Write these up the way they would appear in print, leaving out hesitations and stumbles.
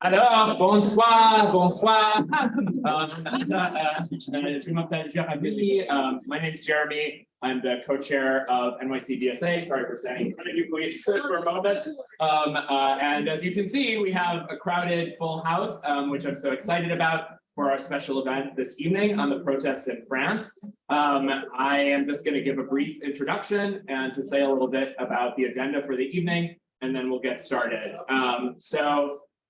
Alors, bonsoir, bonsoir. Je m'appelle Jeremy. My name is Jeremy. I'm the co-chair of NYC DSA. Sorry for standing in front of you, please, for a moment. And as you can see, we have a crowded full house, which I'm so excited about for our special event this evening on the protests in France. I am just going to give a brief introduction and to say a little bit about the agenda for the evening, and then we'll get started.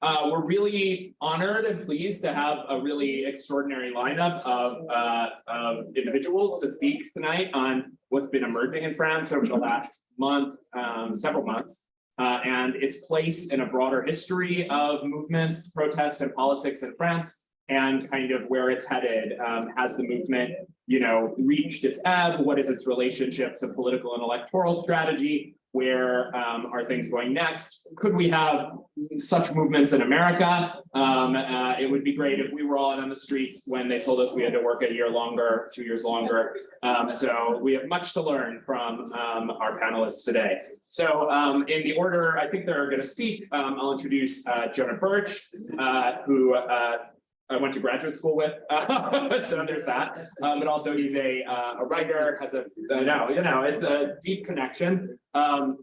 We're really honored and pleased to have a really extraordinary lineup of individuals to speak tonight on what's been emerging in France over the last month, several months, and its place in a broader history of movements, protests, and politics in France, and kind of where it's headed. Has the movement, reached its ebb? What is its relationship to political and electoral strategy? Where are things going next? Could we have such movements in America? It would be great if we were all out on the streets when they told us we had to work a year longer, 2 years longer. So we have much to learn from our panelists today. So in the order I think they're going to speak, I'll introduce Jonah Birch, who I went to graduate school with, so there's that. But also he's a writer, has a, it's a deep connection.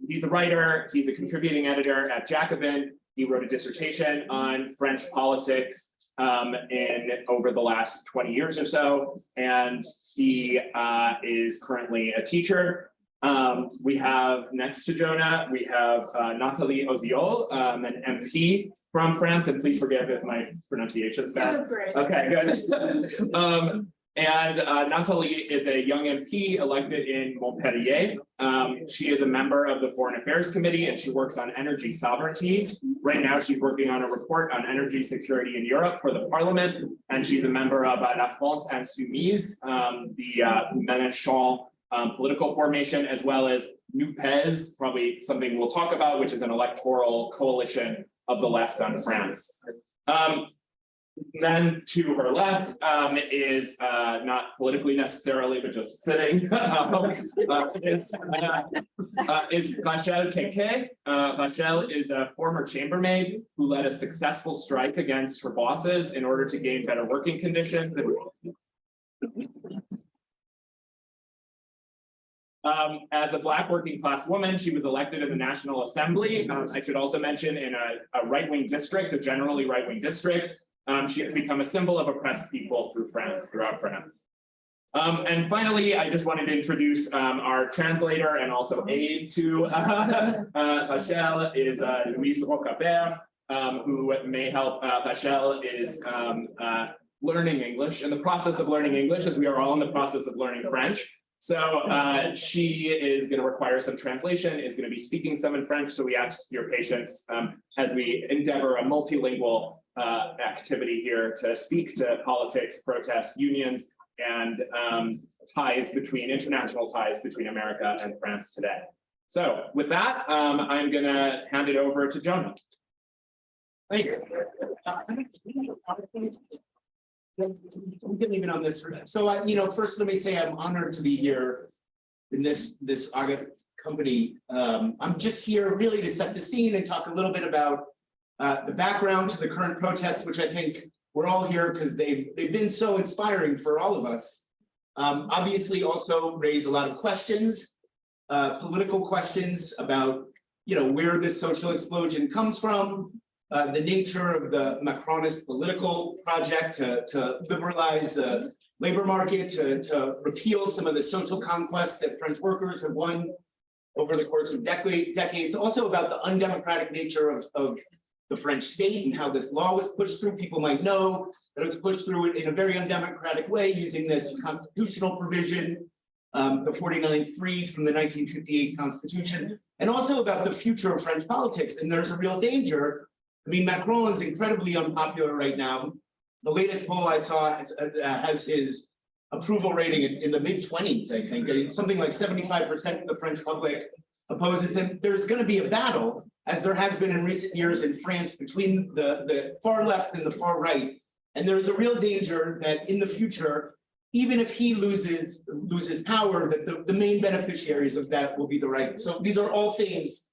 He's a writer, he's a contributing editor at Jacobin. He wrote a dissertation on French politics over the last 20 years or so, and he is currently a teacher. We have next to Jonah, we have Nathalie Oziol, an MP from France, and please forgive if my pronunciation is bad. Okay, good. And Nathalie is a young MP elected in Montpellier. She is a member of the Foreign Affairs Committee, and she works on energy sovereignty. Right now, she's working on a report on energy security in Europe for the Parliament, and she's a member of La France Insoumise, the Mélenchon political formation, as well as NUPES, probably something we'll talk about, which is an electoral coalition of the left on France. Then to her left is not politically necessarily, but just sitting, is Rachel Keke. Rachel is a former chambermaid who led a successful strike against her bosses in order to gain better working conditions. As a Black working class woman, she was elected in the National Assembly. I should also mention in a right-wing district, a generally right-wing district. She has become a symbol of oppressed people throughout France. And finally, I just wanted to introduce our translator and also aide to Rachel is Louise Rocabert, who may help. Rachel is learning English, in the process of learning English, as we are all in the process of learning French. So she is going to require some translation, is going to be speaking some in French, so we ask your patience as we endeavor a multilingual activity here to speak to politics, protests, unions, and international ties between America and France today. So with that, I'm going to hand it over to Jonah. Thanks. We can leave it on this. So, first let me say I'm honored to be here in this august company. I'm just here really to set the scene and talk a little bit about the background to the current protests, which I think we're all here because they've been so inspiring for all of us. Obviously, also raise a lot of questions, political questions about where this social explosion comes from. The nature of the Macronist political project to liberalize the labor market, to repeal some of the social conquests that French workers have won over the course of decades. Also about the undemocratic nature of the French state and how this law was pushed through. People might know that it was pushed through in a very undemocratic way using this constitutional provision, the 49.3 from the 1958 Constitution, and also about the future of French politics. And there's a real danger. I mean, Macron is incredibly unpopular right now. The latest poll I saw has his approval rating in the mid-20s, I think. It's something like 75% of the French public opposes him. There's going to be a battle, as there has been in recent years in France, between the far left and the far right. And there's a real danger that in the future, even if he loses power, that the main beneficiaries of that will be the right. So these are all things,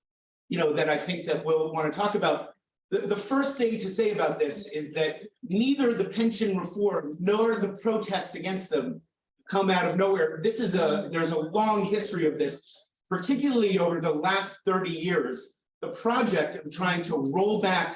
that I think that we'll want to talk about. The first thing to say about this is that neither the pension reform nor the protests against them come out of nowhere. There's a long history of this, particularly over the last 30 years. The project of trying to roll back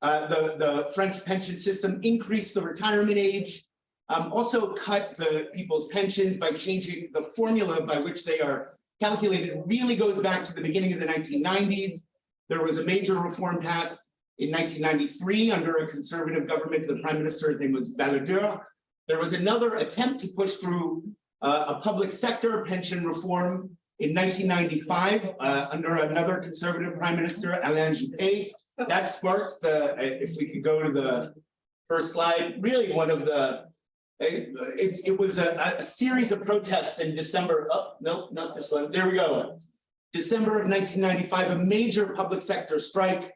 the French pension system, increase the retirement age, also cut the people's pensions by changing the formula by which they are calculated, really goes back to the beginning of the 1990s. There was a major reform passed in 1993 under a conservative government. The prime minister's name was Balladur. There was another attempt to push through a public sector pension reform in 1995 under another conservative prime minister, Alain Juppé. That sparked if we could go to the first slide, really one of the, it was a series of protests in December. Oh, no, not this one. There we go. December of 1995, a major public sector strike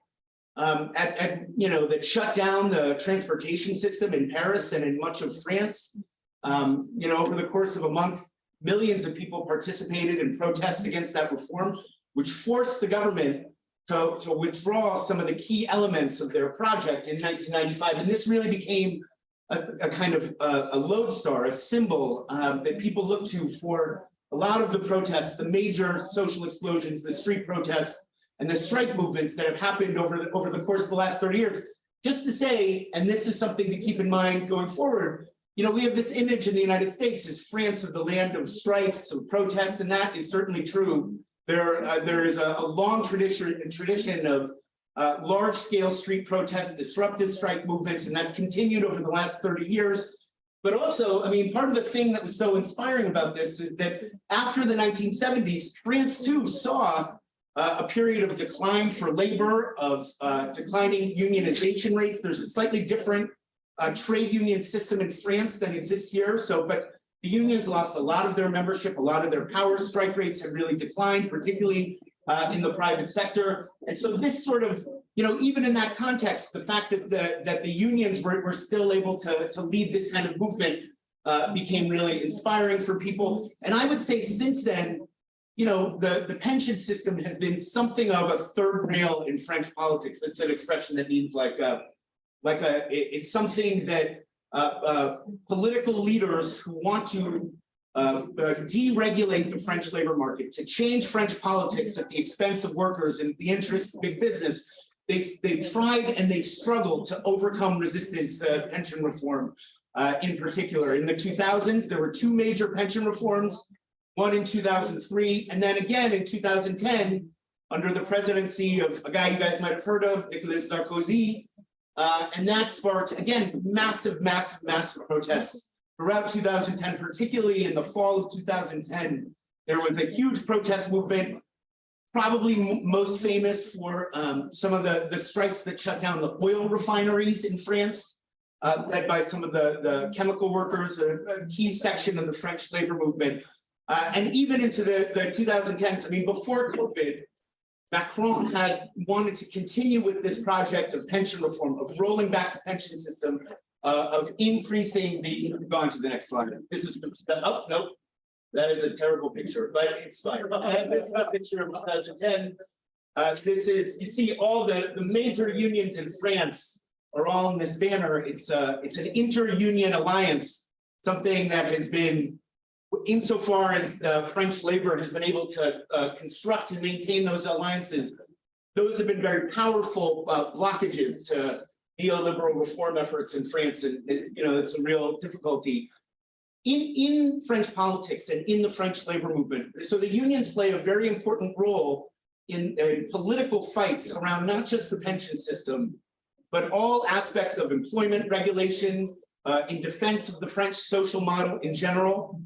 that shut down the transportation system in Paris and in much of France. Over the course of a month, millions of people participated in protests against that reform, which forced the government to withdraw some of the key elements of their project in 1995. And this really became a kind of a lodestar, a symbol that people look to for a lot of the protests, the major social explosions, the street protests, and the strike movements that have happened over the course of the last 30 years. Just to say, and this is something to keep in mind going forward, we have this image in the United States as France of the land of strikes, of protests, and that is certainly true. There is a long tradition of large-scale street protests, disruptive strike movements, and that's continued over the last 30 years. But also, part of the thing that was so inspiring about this is that after the 1970s, France too saw a period of decline for labor, of declining unionization rates. There's a slightly different trade union system in France that exists here. But the unions lost a lot of their membership, a lot of their power. Strike rates have really declined, particularly in the private sector. And so this sort of, even in that context, the fact that the unions were still able to lead this kind of movement became really inspiring for people. And I would say since then, the pension system has been something of a third rail in French politics. That's an expression that means it's something that political leaders who want to deregulate the French labor market, to change French politics at the expense of workers and the interest of big business, they've tried and they've struggled to overcome resistance to pension reform. In particular, in the 2000s, there were two major pension reforms. One in 2003, and then again in 2010, under the presidency of a guy you guys might have heard of, Nicolas Sarkozy, and that sparked, again, massive protests throughout 2010, particularly in the fall of 2010. There was a huge protest movement, probably most famous for some of the strikes that shut down the oil refineries in France, led by some of the chemical workers, a key section of the French labor movement. And even into the 2010s, before COVID, Macron had wanted to continue with this project of pension reform, of rolling back the pension system, of increasing the, go on to the next slide. This is, oh, nope, that is a terrible picture, but it's fine. This is a picture of 2010. This is, you see all the major unions in France are all in this banner. It's an inter-union alliance, something that has been, insofar as French labor has been able to construct and maintain those alliances, those have been very powerful blockages to neoliberal reform efforts in France, and it's a real difficulty in French politics and in the French labor movement. So the unions play a very important role in political fights around not just the pension system, but all aspects of employment regulation, in defense of the French social model in general.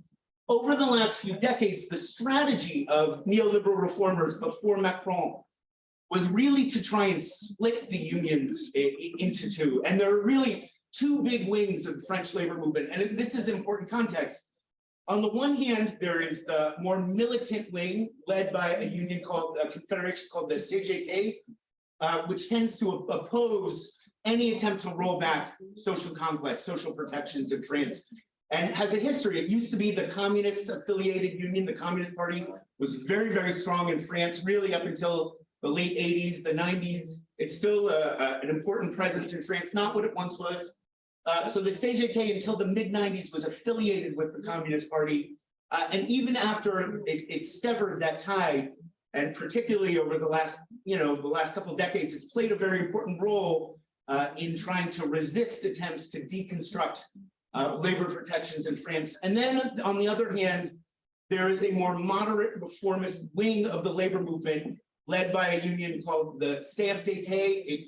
Over the last few decades, the strategy of neoliberal reformers before Macron was really to try and split the unions into two. And there are really two big wings of the French labor movement. And this is important context. On the one hand, there is the more militant wing led by a union called, a confederation called the CGT, which tends to oppose any attempt to roll back social conquest, social protections in France. and has a history. It used to be the communist affiliated union. The Communist Party was very, very strong in France, really up until the late 80s, the 90s. It's still an important presence in France, not what it once was. So the CGT until the mid 90s was affiliated with the Communist Party. And even after it severed that tie, and particularly over the last couple of decades, it's played a very important role in trying to resist attempts to deconstruct labor protections in France. And then on the other hand, there is a more moderate reformist wing of the labor movement led by a union called the CFDT.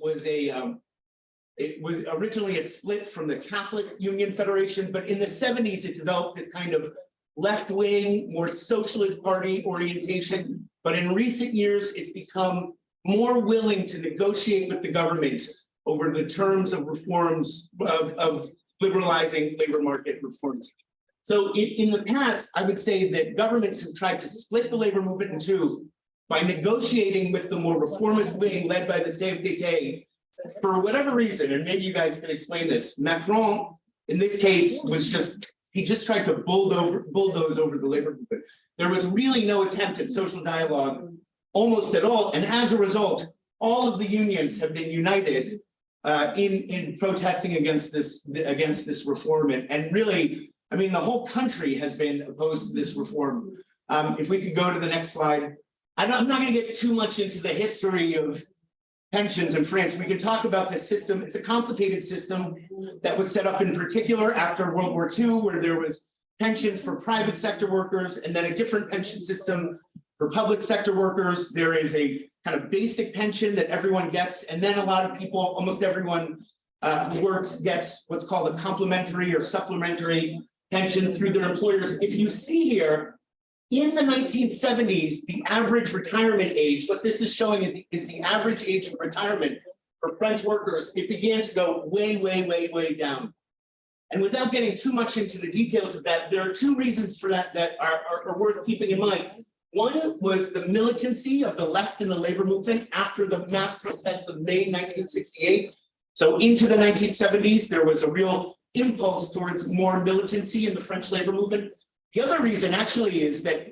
It was originally a split from the Catholic Union Federation, but in the 70s, it developed this kind of left-wing, more socialist party orientation. But in recent years, it's become more willing to negotiate with the government over the terms of reforms of liberalizing labor market reforms. So in the past, I would say that governments have tried to split the labor movement in two by negotiating with the more reformist wing led by the CFDT. For whatever reason, and maybe you guys can explain this, Macron, in this case, he just tried to bulldoze over the labor movement. There was really no attempt at social dialogue, almost at all, and as a result, all of the unions have been united in protesting against this reform, and really, I mean, the whole country has been opposed to this reform. If we could go to the next slide, I'm not going to get too much into the history of pensions in France. We can talk about this system. It's a complicated system that was set up in particular after World War II, where there was pensions for private sector workers and then a different pension system for public sector workers. There is a kind of basic pension that everyone gets, and then a lot of people, almost everyone who works gets what's called a complementary or supplementary pension through their employers. If you see here, in the 1970s, the average retirement age, what this is showing is the average age of retirement for French workers. It began to go way, way, way, way down. And without getting too much into the details of that, there are two reasons for that that are worth keeping in mind. One was the militancy of the left in the labor movement after the mass protests of May 1968. So into the 1970s, there was a real impulse towards more militancy in the French labor movement. The other reason actually is that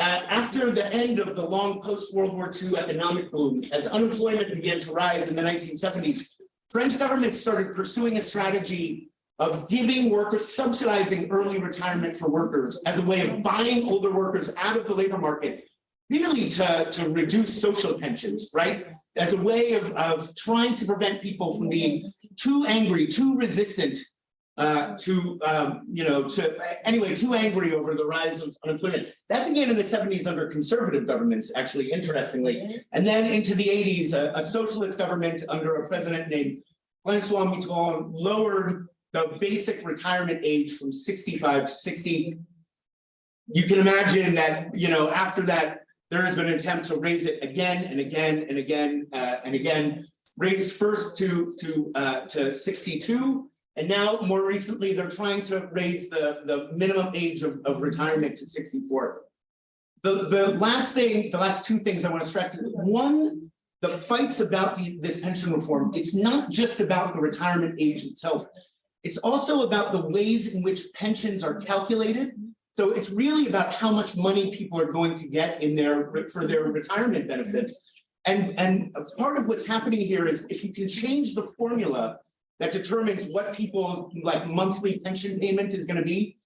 after the end of the long post-World War II economic boom, as unemployment began to rise in the 1970s, French government started pursuing a strategy of giving workers, subsidizing early retirement for workers as a way of buying older workers out of the labor market, really to reduce social tensions, right? As a way of trying to prevent people from being too angry, too resistant, too angry over the rise of unemployment. That began in the 70s under conservative governments, actually, interestingly. And then into the 80s, a socialist government under a president named François Mitterrand lowered the basic retirement age from 65 to 60. You can imagine that, after that, there has been an attempt to raise it again and again and again and again, raised first to 62. And now, more recently, they're trying to raise the minimum age of retirement to 64. The last two things I want to stress is, one, the fights about this pension reform, it's not just about the retirement age itself. It's also about the ways in which pensions are calculated. So it's really about how much money people are going to get for their retirement benefits. And part of what's happening here is, if you can change the formula that determines what people's monthly pension payment is going to be,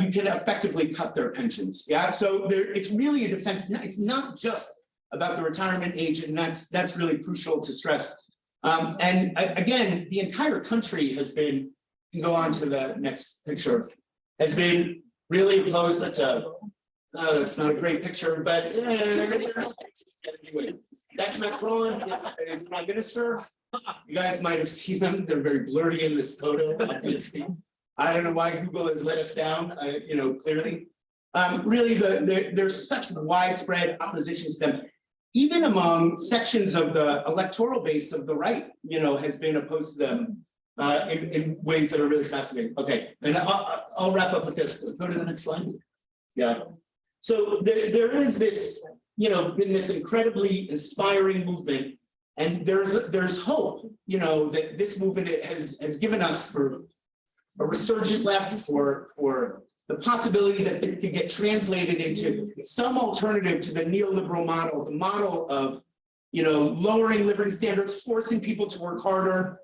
you can effectively cut their pensions. Yeah, so it's really a defense. It's not just about the retirement age, and that's really crucial to stress. And again, the entire country has been. You can go on to the next picture. Has been really opposed. That's not a great picture, but anyway, that's Macron, his prime minister. You guys might have seen them. They're very blurry in this photo. Obviously, I don't know why Google has let us down. Clearly, really, there's such widespread opposition to them, even among sections of the electoral base of the right. Has been opposed to them in ways that are really fascinating. Okay, and I'll wrap up with this. Go to the next slide. Yeah. So there is this, been this incredibly inspiring movement. And there's hope, that this movement has given us for resurgent left, for the possibility that this could get translated into some alternative to the neoliberal model, the model of, you know, lowering living standards, forcing people to work harder.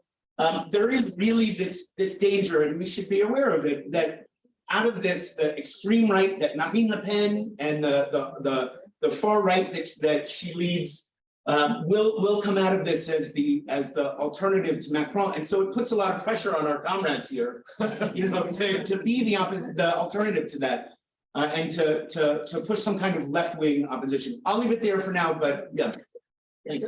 There is really this danger, and we should be aware of it, that out of this, the extreme right that Marine Le Pen and the far right that she leads will come out of this as the alternative to Macron, and so it puts a lot of pressure on our comrades here, you know, to be the alternative to that, and to push some kind of left-wing opposition. I'll leave it there for now, but yeah. Thanks.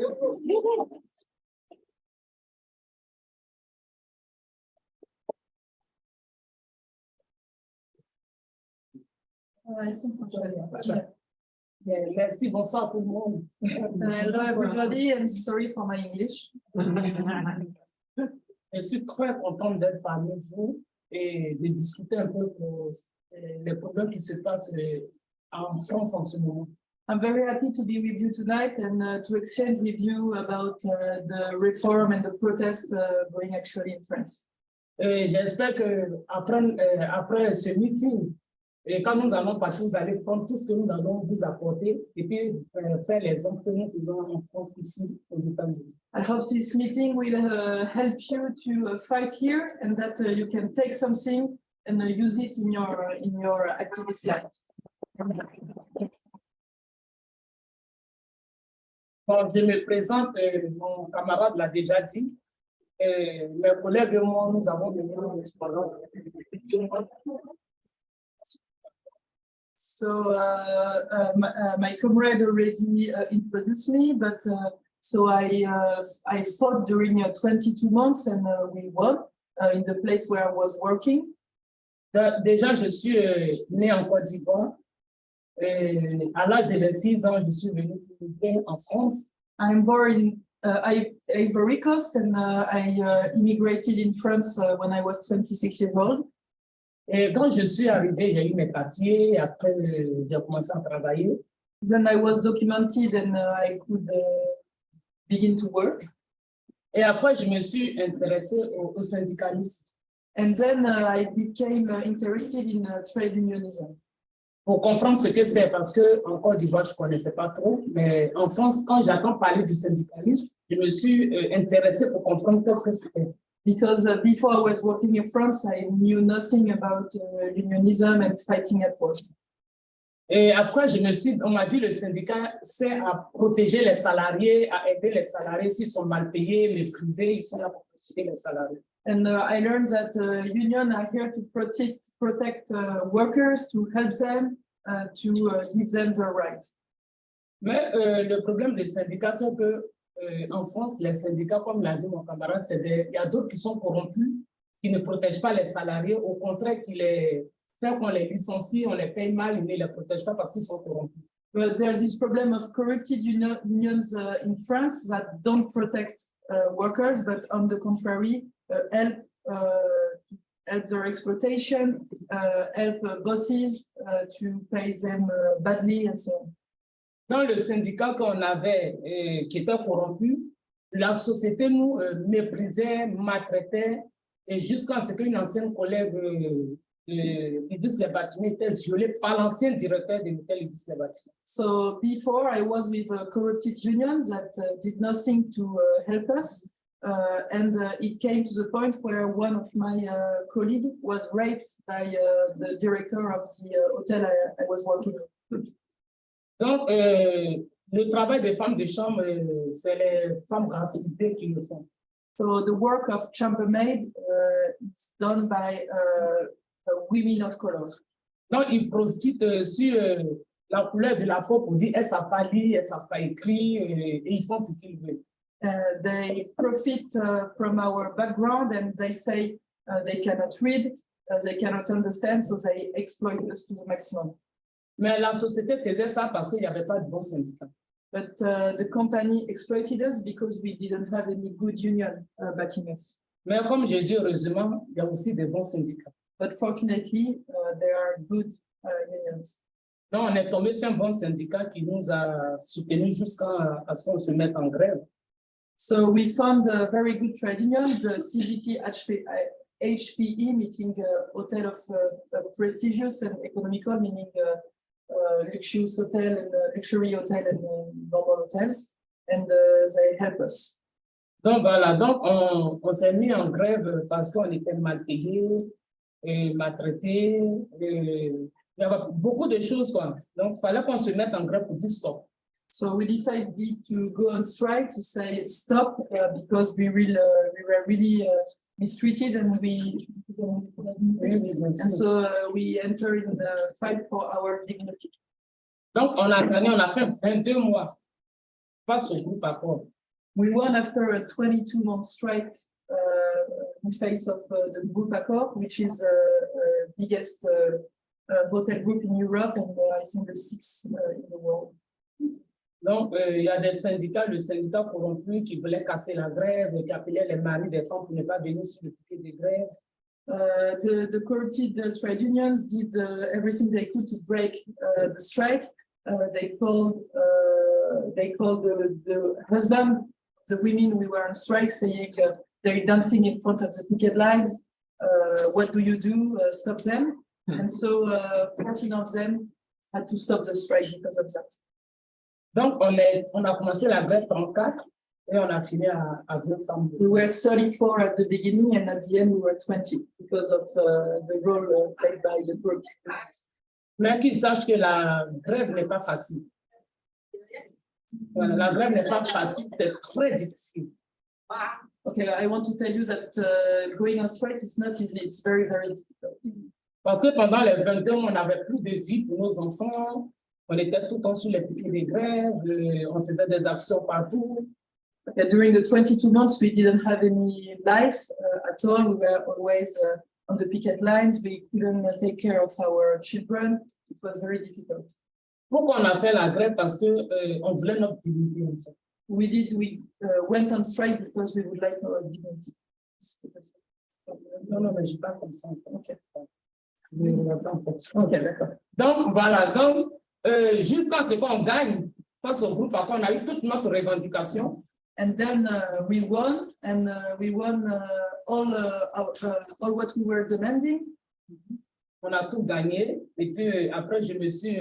Yeah, merci, bonsoir tout le monde. Hello everybody, and sorry for my English. Je suis très contente d'être parmi vous et de discuter un peu les problèmes qui se passent en France en ce moment. I'm very happy to be with you tonight and to exchange with you about the reform and the protests going actually in France. J'espère que après ce meeting, et quand nous allons partir, vous allez prendre tout ce que nous allons vous apporter et puis faire les actes que nous faisons en France ici aux États-Unis. I hope this meeting will help you to fight here and that you can take something and use it in your activist life. Bon, je me présente, mon camarade l'a déjà dit. Mes collègues et moi, nous avons donné So my comrade already introduced me, but so I fought during 22 months and we won in the place where I was working. Déjà, je suis né en Côte d'Ivoire. À l'âge de 26 ans, je suis venu en France. I'm born in Ivory Coast and I immigrated in France when I was 26 years old. Et quand je suis arrivé, j'ai eu mes papiers, après j'ai commencé à travailler. Then I was documented and I could begin to work. Et après, je me suis intéressé au syndicalisme. And then I became interested in trade unionism. Pour comprendre ce que c'est, parce qu'en Côte d'Ivoire, je ne connaissais pas trop, mais en France, quand j'entends parler du syndicalisme, je me suis intéressé pour comprendre qu'est-ce que c'était. Because before I was working in France, I knew nothing about unionism and fighting at work. Et après, on m'a dit le syndicat sert à protéger les salariés, à aider les salariés s'ils sont mal payés, méprisés, ils sont là pour protéger les salariés. And I learned that unions are here to protect workers, to help them, to give them their rights. Mais le problème des syndicats, c'est que en France, les syndicats, comme l'a dit mon camarade, il y a d'autres qui sont corrompus, qui ne protègent pas les salariés, au contraire, qu'on les licencie, on les paye mal, ils ne les protègent pas parce qu'ils sont corrompus. But there's this problem of corrupted unions in France that don't protect workers, but on the contrary, help their exploitation, help bosses to pay them badly and so on. Dans le syndicat qu'on avait, qui était corrompu, la société nous méprisait, maltraitait, et jusqu'à ce qu'une ancienne collègue Ibis les bâtiments était violée par l'ancien directeur de l'hôtel Ibis les bâtiments. So before I was with a corrupted union that did nothing to help us, and it came to the point where one of my colleagues was raped by the director of the hotel I was working with. Donc, le travail des femmes de chambre, c'est les femmes racisées qui le font. So the work of chambermaid is done by women of color. Donc, ils profitent sur la couleur de la peau pour dire, elle ne savent pas lire, elle ne savent pas écrire, et ils font ce qu'ils veulent. They profit from our background and they say they cannot read, they cannot understand, so they exploit us to the maximum. Mais la société faisait ça parce qu'il n'y avait pas de bons syndicats. But the company exploited us because we didn't have any good union backing us. Mais comme je dis, heureusement, il y a aussi des bons syndicats. But fortunately, there are good unions. Donc, on est tombé sur un bon syndicat qui nous a soutenus jusqu'à ce qu'on se mette en grève. So we found a very good trade union, the HPE, meaning hotel of prestigious and economical, meaning luxurious hotel and luxury hotel and normal hotels, and they help us. Donc voilà, donc on s'est mis en grève parce qu'on était mal payés, et maltraités, et il y avait beaucoup de choses quoi. Donc il fallait qu'on se mette en grève pour dire stop. So we decided to go on strike to say stop because we were really mistreated and so we entered in the fight for our dignity. Donc on a gagné, on a fait 22 mois face au groupe Accord. We won after a 22-month strike in face of the group Accord, which is the biggest hotel group in Europe and I think the 6th in the world. Donc, il y a des syndicats, le syndicat corrompu qui voulait casser la grève, qui appelait les maris des femmes pour ne pas venir sur le piquet des grèves. The corrupted trade unions did everything they could to break the strike. They called the husband, the women we were on strike, saying they're dancing in front of the picket lines. What do you do? Stop them. And so 14 of them had to stop the strike because of that. Donc, on a commencé la grève 34 et on a fini à 2 femmes. We were 34 at the beginning and at the end we were 20 because of the role played by the group. Mais qu'ils sachent que la grève n'est pas facile. La grève n'est pas facile, c'est très difficile. Okay, I want to tell you that going on strike is not easy, it's very, very difficult. Parce que pendant les 22 mois, on n'avait plus de vie pour nos enfants. On était tout le temps sur les piquets des grèves, on faisait des actions partout. During the 22 months, we didn't have any life at all. We were always on the picket lines. We couldn't take care of our children. It was very difficult. Pourquoi on a fait la grève? Parce que on voulait notre dignité. En fait. We went on strike because we would like our dignity. Non, mais je parle comme ça. Okay. Ok, d'accord. Donc, voilà. Donc, juste quand on gagne face au groupe, on a eu toute notre revendication. And then we won all what we were demanding. On a tout gagné. Et puis après, je me suis,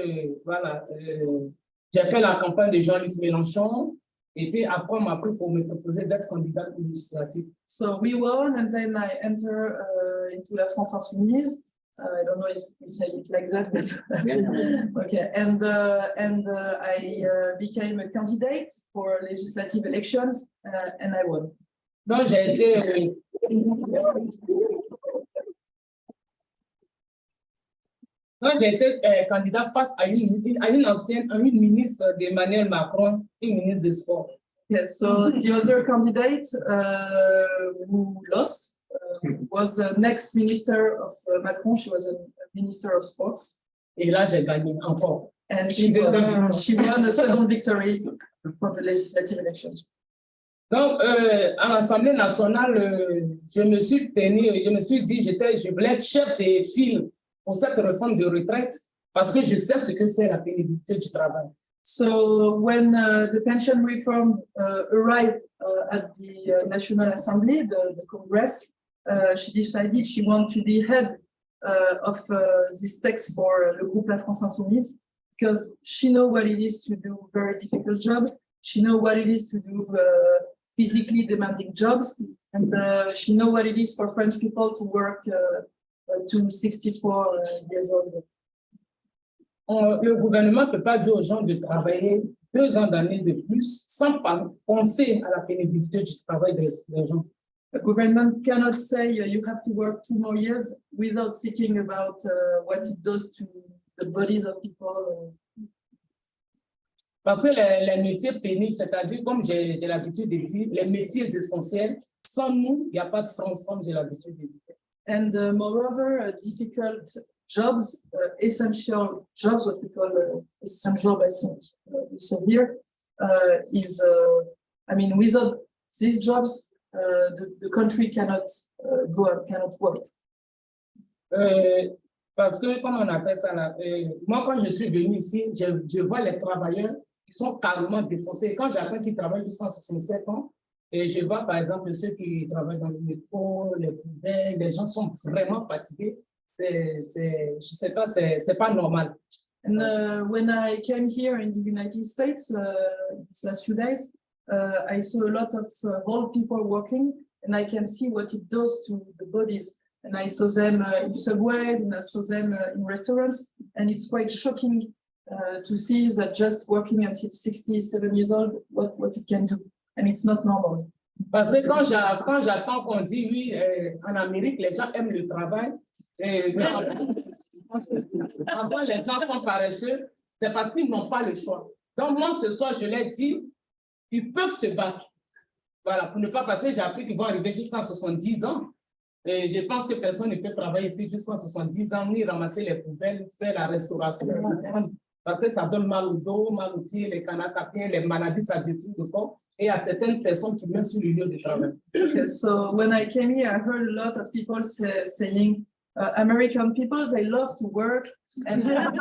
j'ai fait la campagne de Jean-Luc Mélenchon. Et puis après, on m'a pris pour me proposer d'être candidat législatif. So we won, and then I entered into la France Insoumise. I don't know if we say it like that, but okay. And I became a candidate for legislative elections, and I won. Donc j'ai été candidat face à une ministre d'Emmanuel Macron, une ministre des Sports. Yeah, so the other candidate who lost was the next minister of Macron. She was a minister of sports. Et là, j'ai gagné encore. And she won a second victory for the legislative elections. Donc, à l'Assemblée nationale, je me suis dit, je voulais être chef des files pour cette réforme de retraite parce que je sais ce que c'est la pénibilité du travail. So when the pension reform arrived at the National Assembly, the Congress, she decided she wanted to be head of this text for the group La France Insoumise because she knows what it is to do a very difficult job. She knows what it is to do physically demanding jobs, and she knows what it is for French people to work to 64 years old. Le gouvernement ne peut pas dire aux gens de travailler 2 ans d'année de plus sans penser à la pénibilité du travail des gens. The government cannot say you have to work 2 more years without thinking about what it does to the bodies of people. Parce que les métiers pénibles, c'est-à-dire, comme j'ai l'habitude de dire, les métiers essentiels, sans nous, il n'y a pas de France, comme j'ai l'habitude de dire. And moreover, difficult jobs, essential jobs, what we call essential job, I think, so here is, I mean, without these jobs, the country cannot go and cannot work. Parce que, comment on appelle ça là, moi, quand je suis venu ici, je vois les travailleurs qui sont carrément défoncés. Quand j'apprends qu'ils travaillent jusqu'à 67 ans, Et je vois par exemple ceux qui travaillent dans le métro, les poubelles, les gens sont vraiment fatigués. Je sais pas, c'est pas normal. And when I came here in the United States these last few days, I saw a lot of old people walking, and I can see what it does to the bodies. And I saw them in subways, and I saw them in restaurants, and it's quite shocking to see that just working until 67 years old, what it can do. And it's not normal. Parce que quand j'attends qu'on dit oui, en Amérique, les gens aiment le travail. Avant, les gens sont paresseux, c'est parce qu'ils n'ont pas le choix. Donc, moi, ce soir, je l'ai dit, ils peuvent se battre. Voilà, pour ne pas passer, j'ai appris qu'ils vont arriver jusqu'à 70 ans. Et je pense que personne ne peut travailler ici jusqu'à 70 ans, ni ramasser les poubelles, faire la restauration. Parce que ça donne mal au dos, mal aux pieds, les canards à pied, les maladies, ça détruit le corps. Et il y a certaines personnes qui meurent sur le lieu de travail. Okay, so when I came here, I heard a lot of people saying, American people, they love to work. And how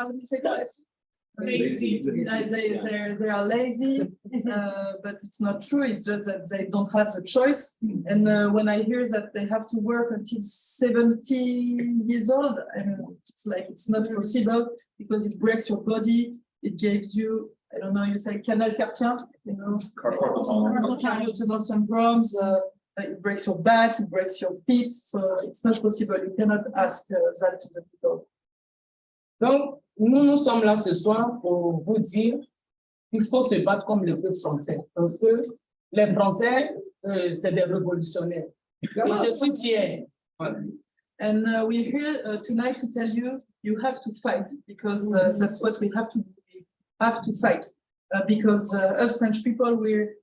do you say that? Lazy. They are lazy, but it's not true. It's just that they don't have the choice. And when I hear that they have to work until 70 years old, it's like it's not possible because it breaks your body. It gives you, I don't know, you say canal carpien, you know, carpal tunnel syndromes. It breaks your back, it breaks your feet. So it's not possible. You cannot ask that to the people. Donc, nous sommes là ce soir pour vous dire qu'il faut se battre comme le peuple français. Parce que les Français, c'est des révolutionnaires. Et je suis fier. And we're here tonight to tell you, you have to fight because that's what we have to do. We have to fight because us French people, we're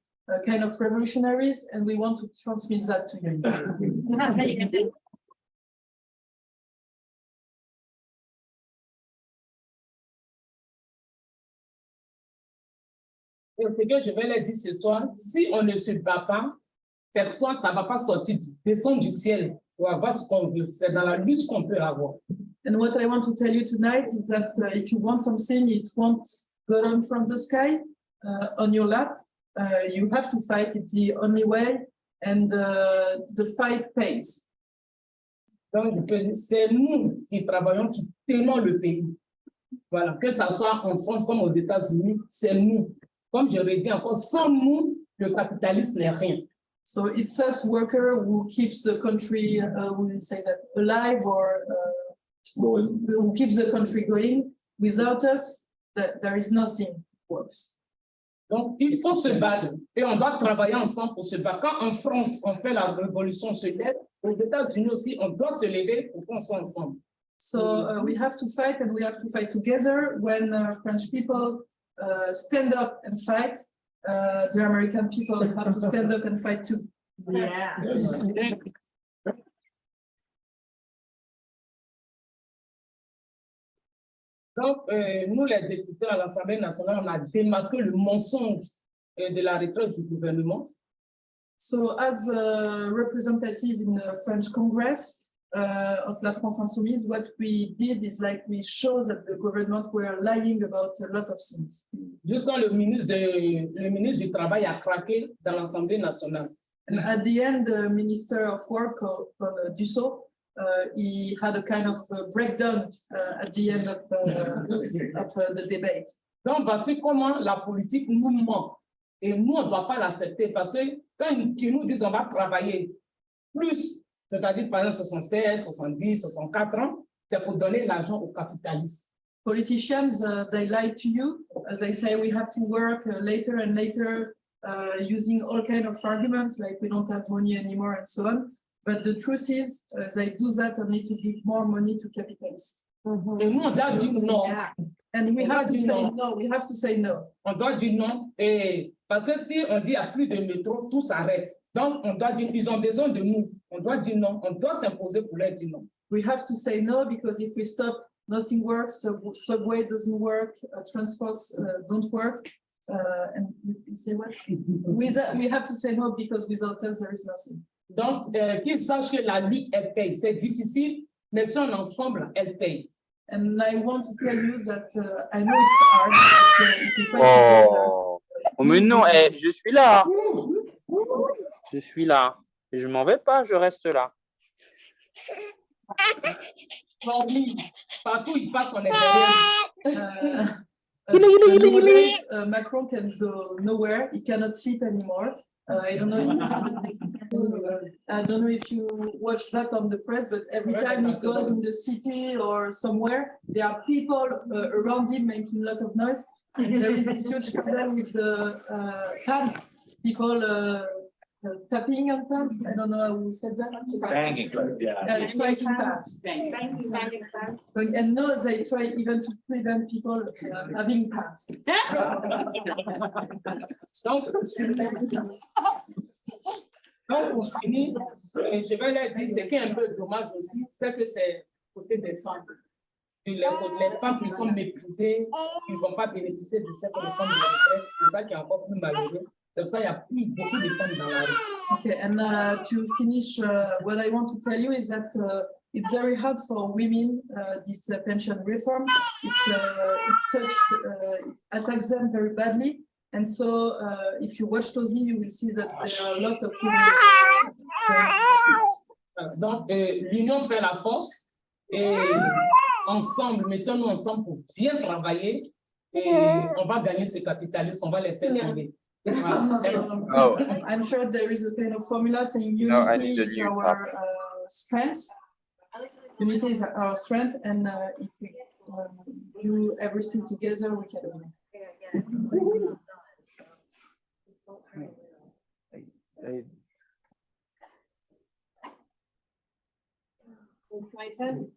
kind of revolutionaries and we want to transmit that to you. Et ce que je vais leur dire ce soir, si on ne se bat pas, personne, ça ne va pas sortir, descendre du ciel pour avoir ce qu'on veut. C'est dans la lutte qu'on peut avoir. And what I want to tell you tonight is that if you want something, it won't go down from the sky on your lap. You have to fight. It's the only way, and the fight pays. Donc, c'est nous qui travaillons, qui tenons le pays. Voilà, que ce soit en France comme aux États-Unis, c'est nous. Comme je l'ai dit encore, sans nous, le capitalisme n'est rien. So it's us worker who keeps the country, we say that, alive or who keeps the country going. Without us, there is nothing works. Donc, il faut se battre et on doit travailler ensemble pour se battre. Quand en France, on fait la révolution, on se lève, aux États-Unis aussi, on doit se lever pour qu'on soit ensemble. So we have to fight and we have to fight together. When French people stand up and fight, the American people have to stand up and fight too. Yeah. Yes. Donc, nous, les députés à l'Assemblée nationale, on a démasqué le mensonge de la retraite du gouvernement. So as a representative in the French Congress of la France Insoumise, what we did is like we showed that the government were lying about a lot of things. Juste quand le ministre du Travail a craqué dans l'Assemblée nationale. And at the end, the Minister of Work, called Dussault, he had a kind of breakdown at the end of the debate. Donc, voici comment la politique nous ment. Et nous, on ne doit pas l'accepter parce que quand ils nous disent on va travailler plus, c'est-à-dire par exemple 76, 70, 64 ans, c'est pour donner l'argent aux capitalistes. Politicians, they lie to you. They say we have to work later and later using all kinds of arguments like we don't have money anymore and so on. But the truth is, they do that only to give more money to capitalists. Et nous, on doit dire non. And we have to say no. We have to say no. On doit dire non. Et parce que si on dit qu'il n'y a plus de métro, tout s'arrête. Donc, on doit dire, ils ont besoin de nous. On doit dire non. On doit s'imposer pour leur dire non. We have to say no because if we stop, nothing works. Subway doesn't work. Transports don't work. And you say what? We have to say no because without us there is nothing. Donc, qu'ils sachent que la lutte, elle paye. C'est difficile, mais si on est ensemble, elle paye. And I want to tell you that I know it's hard, but if you fight together, Oh, mais non, je suis là. Je suis là. Je m'en vais pas, je reste là. Partout il passe, on est derrière. Nowadays, Macron can go nowhere. He cannot sleep anymore. I don't know if you watch that on the press, but every time he goes in the city or somewhere, there are people around him making a lot of noise. And there is this huge problem with the pants. People tapping on pants. I don't know who said that. Banging, yeah. Breaking pants. And no, they try even to prevent people having pants. Donc, pour finir, je vais leur dire ce qui est un peu dommage aussi, c'est que c'est côté des femmes. Les femmes qui sont méprisées, qui ne vont pas bénéficier de cette réforme de retraite, c'est ça qui est encore plus malheureux. C'est pour ça qu'il y a plus beaucoup de femmes dans la rue. Okay, and to finish, what I want to tell you is that it's very hard for women, this pension reform. It attacks them very badly. And so if you watch closely, you will see that there are a lot of women. Donc, l'union fait la force et ensemble, mettons-nous ensemble pour bien travailler et on va gagner ce capitalisme, on va les faire tomber. Oh. I'm sure there is a kind of formula saying No, I unity need a is new our strength. Unity is our strength, and if we do everything together, we can win. My turn.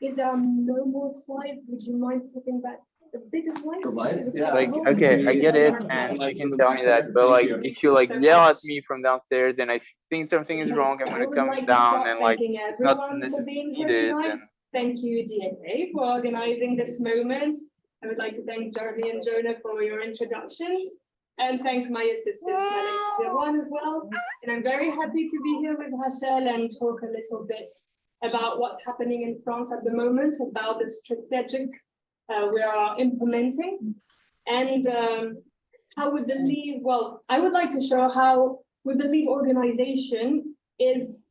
If there are no more slides, would you mind putting back the bigger slide? The lights, yeah. Like, okay, I get it, and you can tell me that, but like, if you like yell at me from downstairs and I think something is wrong, I'm gonna come down and like, not needed. And... Thank you, DSA, for organizing this moment. I would like to thank Jeremy and Jonah for your introductions, and thank my assistant, Panelists as well. And I'm very happy to be here with Rachel and talk a little bit about what's happening in France at the moment, about the strategic we are implementing, and how we believe, well, I would like to show how we believe organization is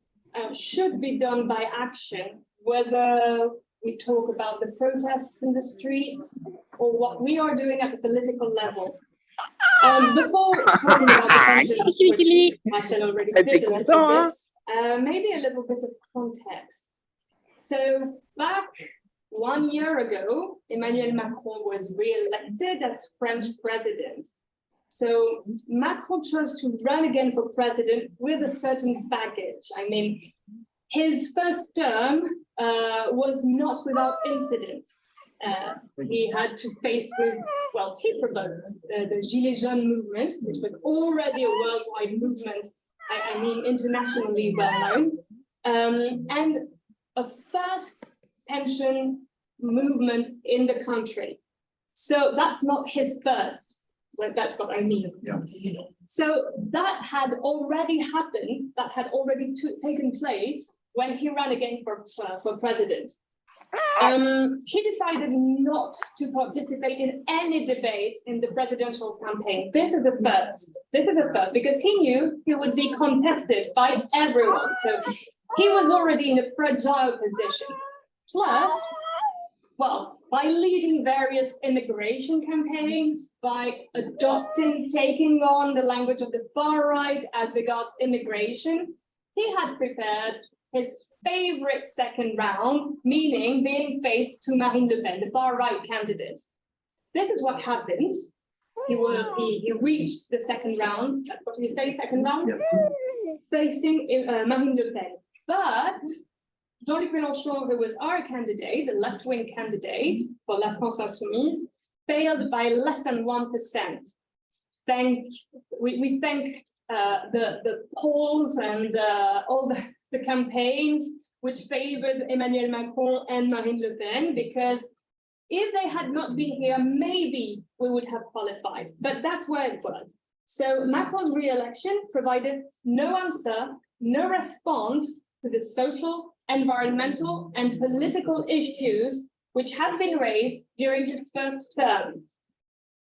should be done by action, whether we talk about the protests in the streets or what we are doing at the political level. Before talking about the functions, which Michelle already did a little bit, maybe a little bit of context. So back 1 year ago, Emmanuel Macron was re-elected as French president. So Macron chose to run again for president with a certain baggage. I mean, his first term was not without incidents. He had to face with, well, he provoked the Gilets jaunes movement, which was already a worldwide movement, I mean, internationally well known, and a first pension movement in the country. So that's not his first, well, that's what I mean. Yeah. So that had already happened, that had already taken place when he ran again for president. He decided not to participate in any debate in the presidential campaign. This is the first. This is the first, because he knew he would be contested by everyone. So he was already in a fragile position. Plus, well, by leading various immigration campaigns, by adopting, taking on the language of the far right as regards immigration, he had prepared his favorite second round, meaning being faced to Marine Le Pen, the far right candidate. This is what happened. He reached the second round. That's what you say, second round? Yeah. Facing Marine Le Pen. But Jean-Luc Mélenchon, who was our candidate, the left-wing candidate for La France Insoumise, failed by less than 1%. We thank the polls and all the campaigns which favored Emmanuel Macron and Marine Le Pen, because if they had not been here, maybe we would have qualified, but that's where it was. So Macron's re-election provided no answer, no response to the social, environmental, and political issues which have been raised during his first term.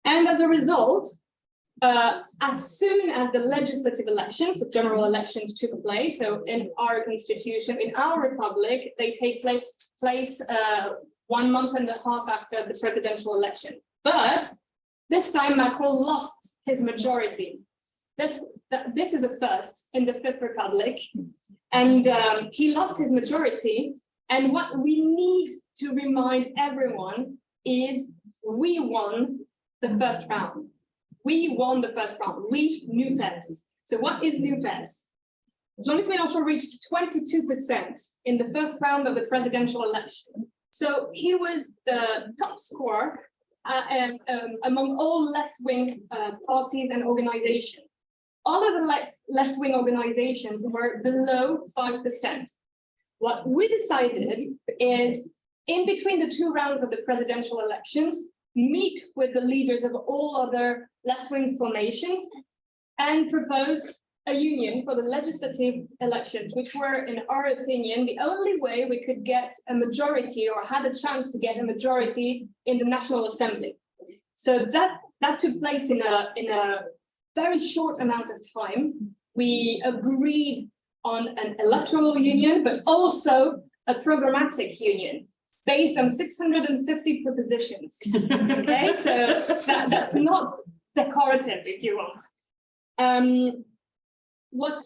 And as a result, as soon as the legislative elections, the general elections took place, so in our constitution, in our republic, they take place 1.5 months after the presidential election. But this time Macron lost his majority. This is a first in the Fifth Republic, and he lost his majority. And what we need to remind everyone is we won the first round. We won the first round. We, NUPES. So what is NUPES? Jean-Luc Mélenchon reached 22% in the first round of the presidential election. So he was the top scorer among all left-wing parties and organizations. All of the left-wing organizations were below 5%. What we decided is, in between the two rounds of the presidential elections, meet with the leaders of all other left-wing formations and propose a union for the legislative elections, which were, in our opinion, the only way we could get a majority or had a chance to get a majority in the National Assembly. So that took place in a very short amount of time. We agreed on an electoral union, but also a programmatic union based on 650 propositions. Okay, so that's not decorative, if you want. What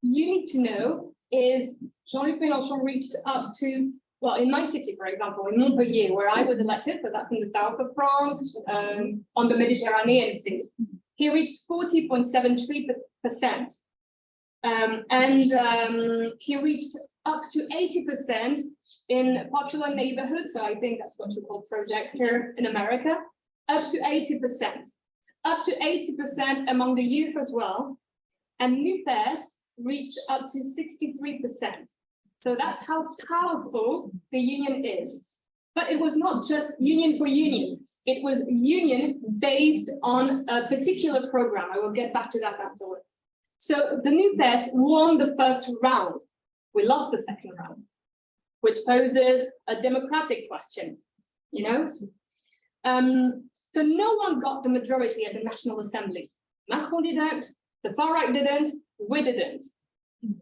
you need to know is Jean-Luc Mélenchon reached up to, well, in my city, for example, in Montpellier, where I was elected, so that's in the south of France, on the Mediterranean Sea, he reached 40.73%. He reached up to 80% in popular neighborhoods, so I think that's what you call projects here in America, up to 80%. Up to 80% among the youth as well. And NUPES reached up to 63%. So that's how powerful the union is. But it was not just union for union. It was union based on a particular program. I will get back to that afterwards. So the NUPES won the first round. We lost the second round, which poses a democratic question, you know? So no one got the majority at the National Assembly. Macron didn't, the far right didn't, we didn't.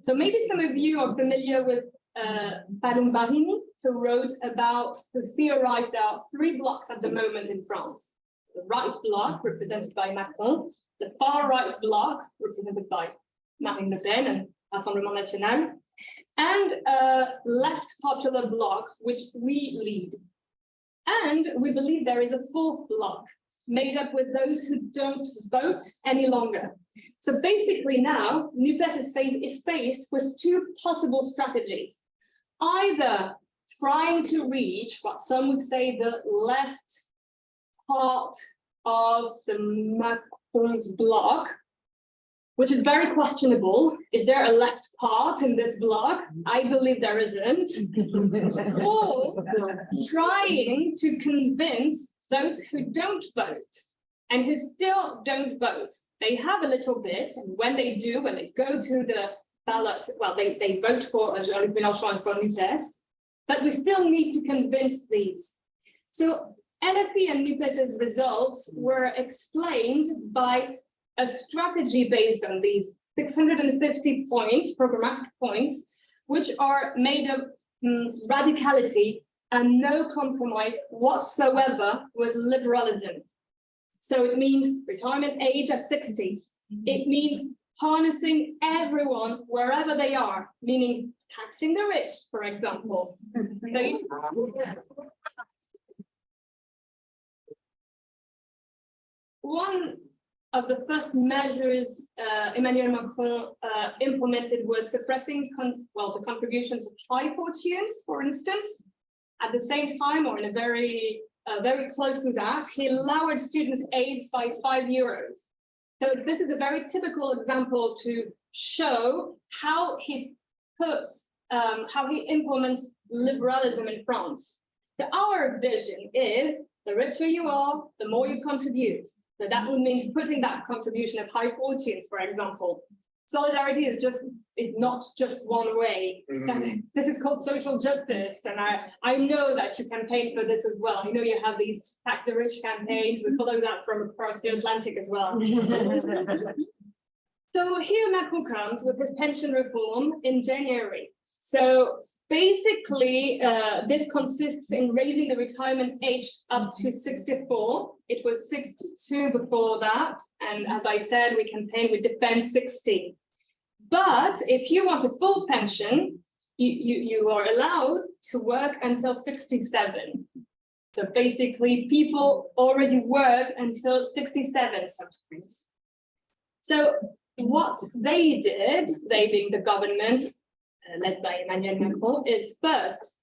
So maybe some of you are familiar with Palom Barini, who theorized there are 3 blocs at the moment in France. The right bloc, represented by Macron, the far right bloc, represented by Marine Le Pen and Rassemblement National, and a left popular bloc, which we lead. And we believe there is a 4th bloc, made up with those who don't vote any longer. So basically now, NUPES is faced with 2 possible strategies. Either trying to reach what some would say the left part of the Macron's bloc, which is very questionable. Is there a left part in this bloc? I believe there isn't. Or trying to convince those who don't vote and who still don't vote. They have a little bit, and when they do, when they go to the ballot, well, they vote for Jean-Luc Mélenchon and for NUPES, but we still need to convince these. So LFI and NUPES's results were explained by a strategy based on these 650 points, programmatic points, which are made of radicality and no compromise whatsoever with liberalism. So it means retirement age at 60. It means harnessing everyone wherever they are, meaning taxing the rich, for example. One of the first measures Emmanuel Macron implemented was suppressing the contributions of high fortunes, for instance. At the same time, or in a very close to that, he lowered students' aids by €5. So this is a very typical example to show how he implements liberalism in France. So our vision is the richer you are, the more you contribute. So that means putting that contribution of high fortunes, for example, solidarity is not just one way. This is called social justice, and I know that you campaign for this as well. I know you have these tax the rich campaigns. We follow that from across the Atlantic as well. So here Macron comes with his pension reform in January. So basically, this consists in raising the retirement age up to 64. It was 62 before that. And as I said, we defend 60. But if you want a full pension, you are allowed to work until 67. So basically, people already work until 67 sometimes. So what they did, they being the government, led by Emmanuel Macron, is first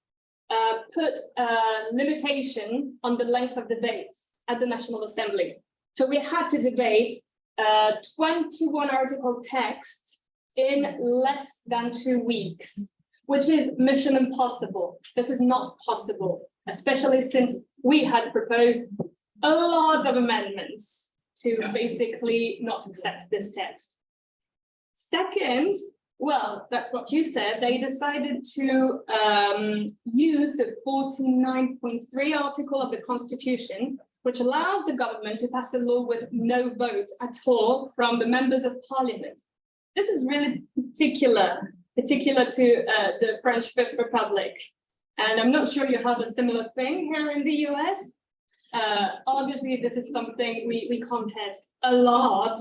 put a limitation on the length of debates at the National Assembly. So we had to debate 21 article text in less than 2 weeks, which is mission impossible. This is not possible, especially since we had proposed a lot of amendments to basically not accept this text. Second, well, that's what you said. They decided to use the 49.3 article of the Constitution, which allows the government to pass a law with no vote at all from the members of parliament. This is really particular to the French Fifth Republic. And I'm not sure you have a similar thing here in the US. Obviously, this is something we contest a lot.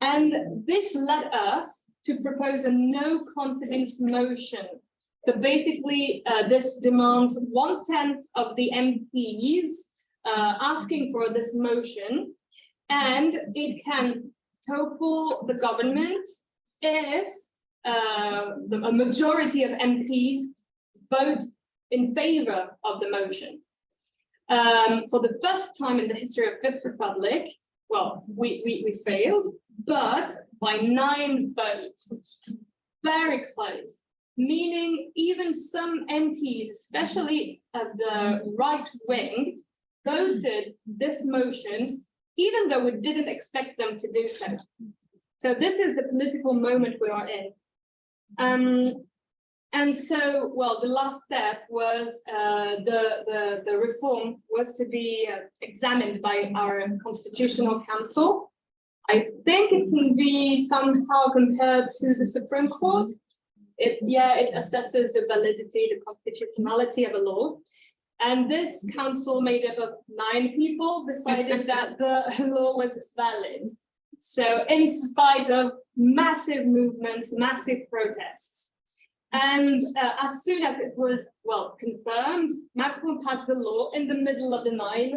And this led us to propose a no confidence motion. So basically, this demands 1/10 of the MPs asking for this motion, and it can topple the government if a majority of MPs vote in favor of the motion. For the first time in the history of Fifth Republic, well, we failed, but by 9 votes, very close, meaning even some MPs, especially of the right wing, voted this motion, even though we didn't expect them to do so. So this is the political moment we are in. And so, well, the last step was the reform was to be examined by our Constitutional Council. I think it can be somehow compared to the Supreme Court. It assesses the validity, the constitutionality of a law. And this council, made up of 9 people, decided that the law was valid. So in spite of massive movements, massive protests. And as soon as it was, well, confirmed, Macron passed the law in the middle of the night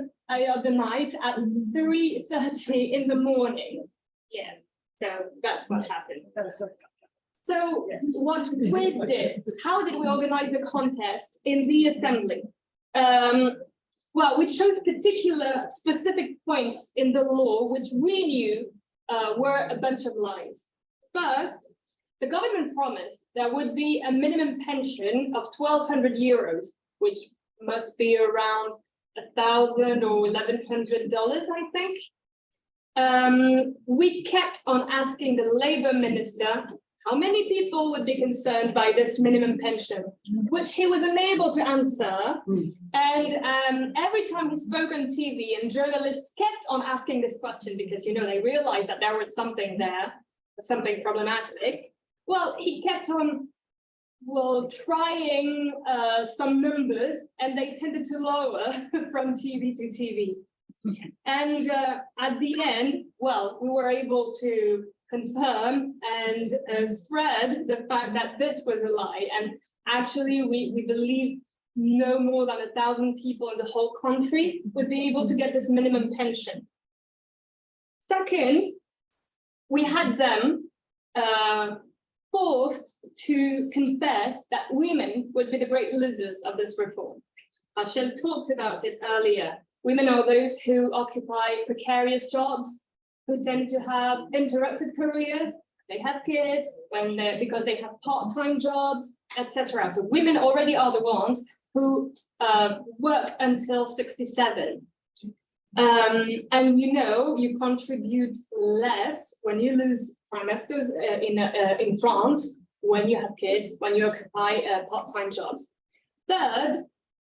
at 3:30 in the morning. Yeah, so that's what happened. So what we did, how did we organize the contest in the assembly? Well, we chose particular specific points in the law, which we knew were a bunch of lies. First, the government promised there would be a minimum pension of 1,200 euros, which must be around $1,000 or $1,100, I think. We kept on asking the labor minister how many people would be concerned by this minimum pension, which he was unable to answer. And every time he spoke on TV, and journalists kept on asking this question because, you know, they realized that there was something there, something problematic. Well, he kept on, well, trying some numbers, and they tended to lower from TV to TV. And at the end, well, we were able to confirm and spread the fact that this was a lie. And actually, we believe no more than 1,000 people in the whole country would be able to get this minimum pension. Second, we had them forced to confess that women would be the great losers of this reform. Rachel talked about it earlier. Women are those who occupy precarious jobs, who tend to have interrupted careers, they have kids, because they have part-time jobs, etc. So women already are the ones who work until 67. And you know, you contribute less when you lose trimesters in France, when you have kids, when you occupy part-time jobs. Third,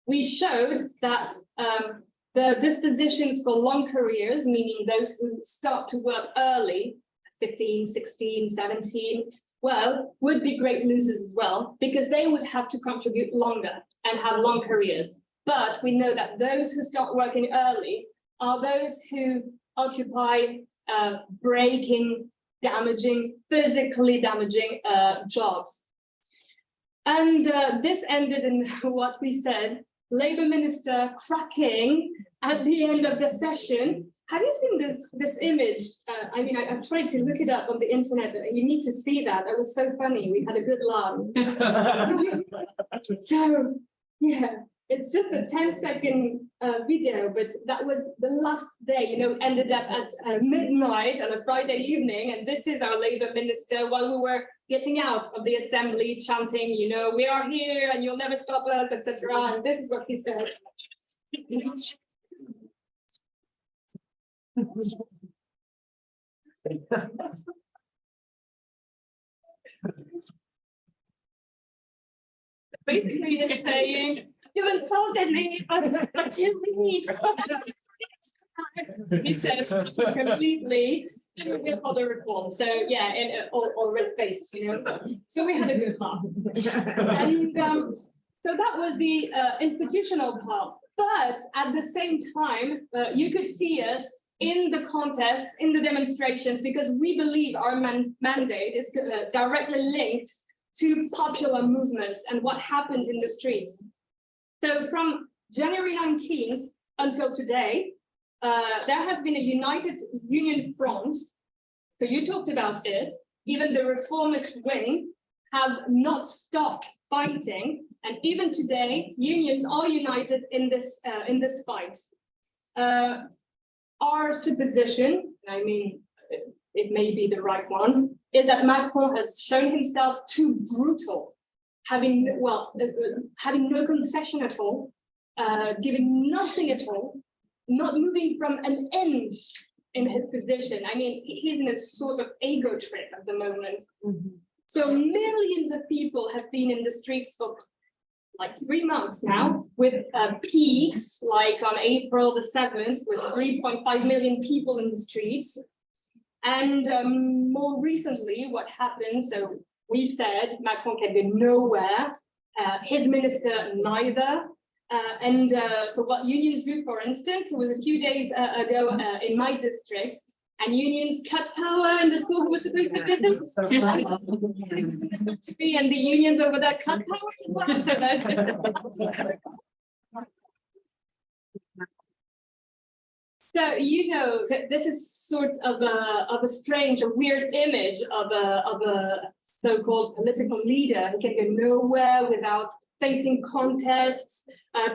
we showed that the dispositions for long careers, meaning those who start to work early, 15, 16, 17, well, would be great losers as well, because they would have to contribute longer and have long careers. But we know that those who start working early are those who occupy breaking, damaging, physically damaging jobs. And this ended in what we said, Labour Minister cracking at the end of the session. Have you seen this image? I mean, I've tried to look it up on the internet, but you need to see that. That was so funny. We had a good laugh. So, yeah. It's just a 10-second video, but that was the last day, you know, ended up at midnight on a Friday evening. And this is our Labour Minister while we were getting out of the assembly chanting, you know, we are here and you'll never stop us, etc. And this is what he said. Basically, it's saying, you insulted me, but you leave. He said completely with other reforms. So yeah, and all red-faced, you know. So we had a good laugh. And so that was the institutional part. But at the same time, you could see us in the contests, in the demonstrations, because we believe our mandate is directly linked to popular movements and what happens in the streets. So from January 19th until today, there has been a united union front. So you talked about it. Even the reformist wing have not stopped fighting, and even today, unions are united in this fight. Our supposition, I mean, it may be the right one, is that Macron has shown himself too brutal, having no concession at all, giving nothing at all, not moving from an inch in his position. I mean, he's in a sort of ego trip at the moment. Mm-hmm. So millions of people have been in the streets for like 3 months now, with peaks like on April the 7th, with 3.5 million people in the streets. And more recently, what happened, so we said Macron can go nowhere, his minister neither. So what unions do, for instance, it was a few days ago in my district, and unions cut power in the school who was supposed to visit. And the unions over there cut power. So, you know, this is sort of a strange, a weird image of a so-called political leader who can go nowhere without facing contests.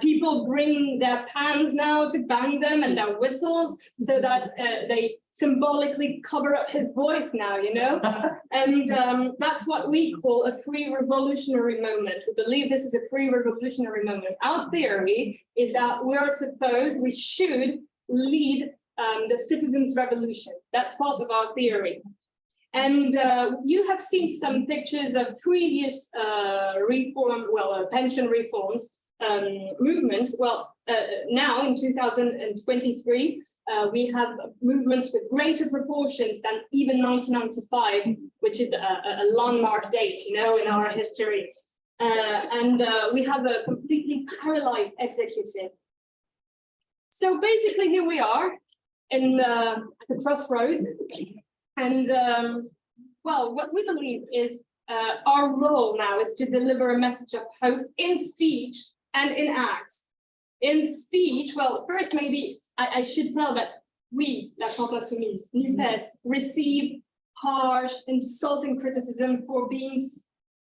People bring their pans now to bang them and their whistles so that they symbolically cover up his voice now, you know? And that's what we call a pre-revolutionary moment. We believe this is a pre-revolutionary moment. Our theory is that we should lead the citizens' revolution. That's part of our theory. And you have seen some pictures of previous pension reforms movements. Well, now in 2023, we have movements with greater proportions than even 1995, which is a landmark date, you know, in our history. And we have a completely paralyzed executive. So basically, here we are in at the crossroads. And well, what we believe is our role now is to deliver a message of hope in speech and in acts. In speech, well, first maybe I should tell that we, la France Insoumise, NUPES, receive harsh, insulting criticism for being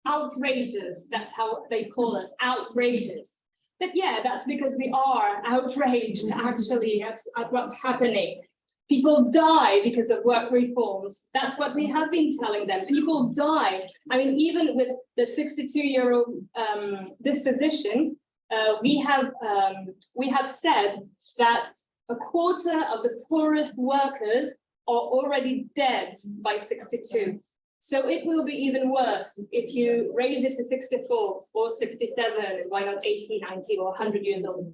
outrageous. That's how they call us, outrageous. But yeah, that's because we are outraged, actually, at what's happening. People die because of work reforms. That's what we have been telling them. People die. I mean, even with the 62-year-old disposition, we have said that a quarter of the poorest workers are already dead by 62. So it will be even worse if you raise it to 64 or 67, why not 80, 90 or 100 years old.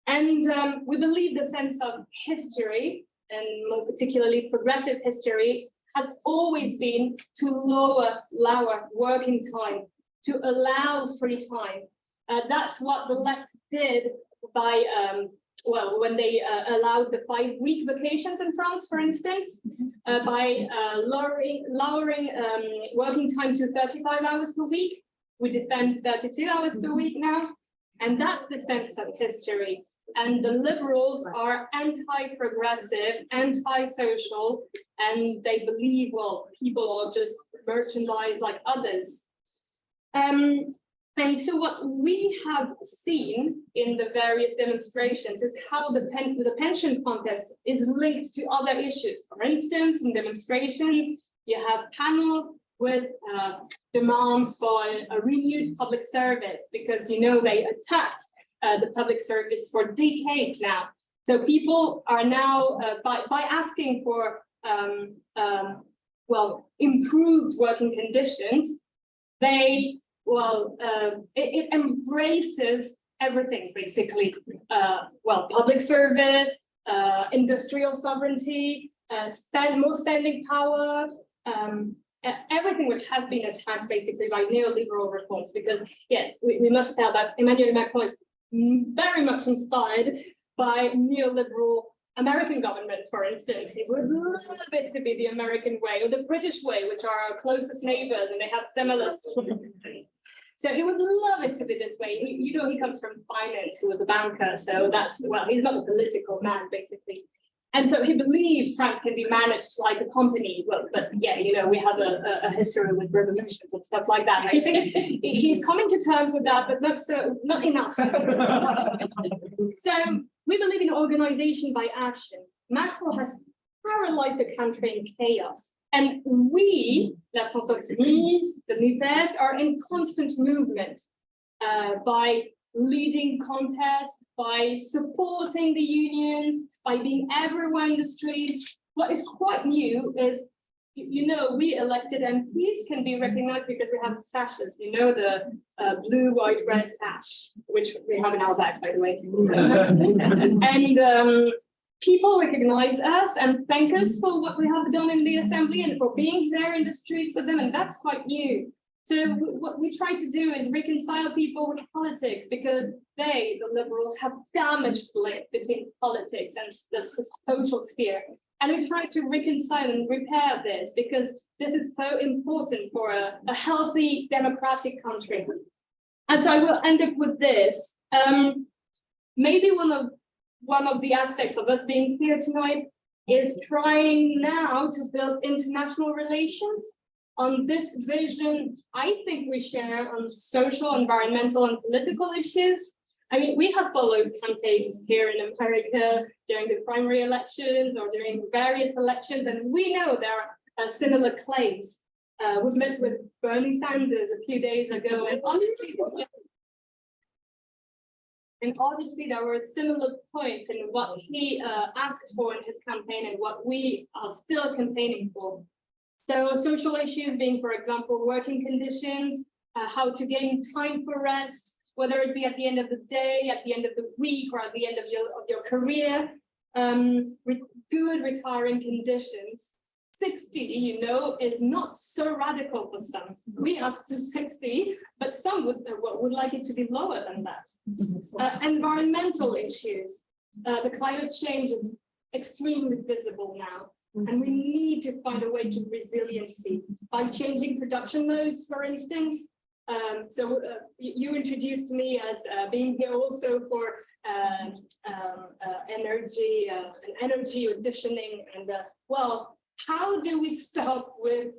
And we believe the sense of history, and more particularly progressive history, has always been to lower working time, to allow free time. That's what the left did by, when they allowed the 5-week vacations in France, for instance, by lowering working time to 35 hours per week. We defend 32 hours per week now. And that's the sense of history. And the liberals are anti-progressive, anti-social, and they believe, well, people are just merchandise like others. And so what we have seen in the various demonstrations is how the pension contest is linked to other issues. For instance, in demonstrations, you have panels with demands for a renewed public service, because, you know, they attacked the public service for decades now. So people are now, by asking for improved working conditions, it embraces everything, basically. Public service, industrial sovereignty, more spending power, everything which has been attacked basically by neoliberal reforms. Because yes, we must tell that Emmanuel Macron is very much inspired by neoliberal American governments, for instance. He would love it to be the American way or the British way, which are our closest neighbors, and they have similar. So he would love it to be this way. He comes from finance, he was a banker, so that's, he's not a political man, basically. And so he believes France can be managed like a company. But yeah, we have a history with revolutions and stuff like that. I think he's coming to terms with that, but not enough. So we believe in organization by action. Macron has paralyzed the country in chaos. And we, la France Insoumise, the NUPES, are in constant movement by leading contests, by supporting the unions, by being everywhere in the streets. What is quite new is, we elected MPs can be recognized because we have sashes, the blue, white, red sash, which we have in our bags, by the way. And people recognize us and thank us for what we have done in the assembly and for being there in the streets with them, and that's quite new. So what we try to do is reconcile people with politics, because they, the liberals, have damaged the link between politics and the social sphere. And we try to reconcile and repair this, because this is so important for a healthy democratic country. And so I will end up with this. Maybe one of the aspects of us being here tonight is trying now to build international relations on this vision I think we share on social, environmental, and political issues. I mean, we have followed campaigns here in America during the primary elections or during various elections, and we know there are similar claims. We've met with Bernie Sanders a few days ago, and obviously there were similar points in what he asked for in his campaign and what we are still campaigning for. So social issues being, for example, working conditions, how to gain time for rest, whether it be at the end of the day, at the end of the week, or at the end of your career, good retiring conditions. 60, is not so radical for some. We asked for 60, but some would like it to be lower than that. Environmental issues. The climate change is extremely visible now, and we need to find a way to resiliency by changing production modes, for instance. So you introduced me as being here also for energy auditioning, and how do we stop with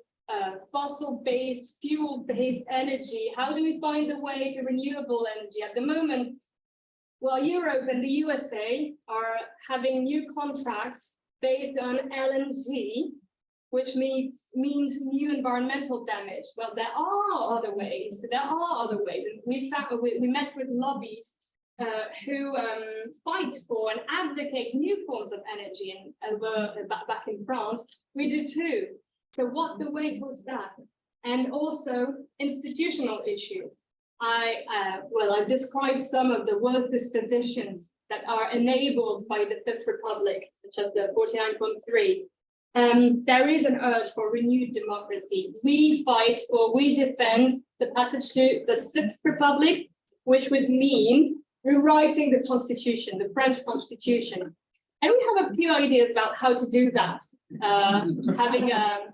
fossil-based, fuel-based energy? How do we find a way to renewable energy? At the moment, Europe and the USA are having new contracts based on LNG, which means new environmental damage. Well, there are other ways. And we met with lobbies who fight for and advocate new forms of energy back in France, we do too. So what's the way towards that? And also institutional issues. I've described some of the worst dispositions that are enabled by the Fifth Republic, such as the 49.3. There is an urge for renewed democracy. We defend the passage to the Sixth Republic, which would mean rewriting the Constitution, the French Constitution. And we have a few ideas about how to do that. Having a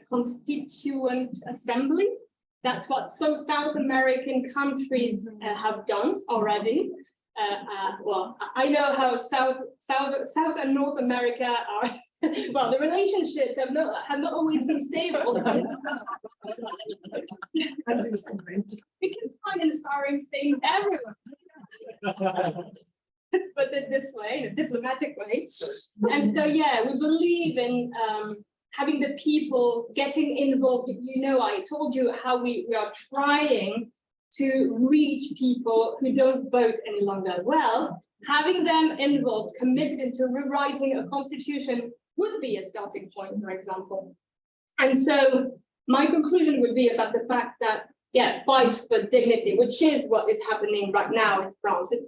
constituent assembly. That's what some South American countries have done already. Well, I know how South and North America are. Well, the relationships have not always been stable. We can find inspiring things everywhere. Let's put it this way, in a diplomatic way. And so, yeah, we believe in having the people getting involved. You know, I told you how we are trying to reach people who don't vote any longer. Well, having them involved, committed into rewriting a constitution would be a starting point, for example. And so my conclusion would be about the fact that, yeah, fights for dignity, which is what is happening right now in France. It's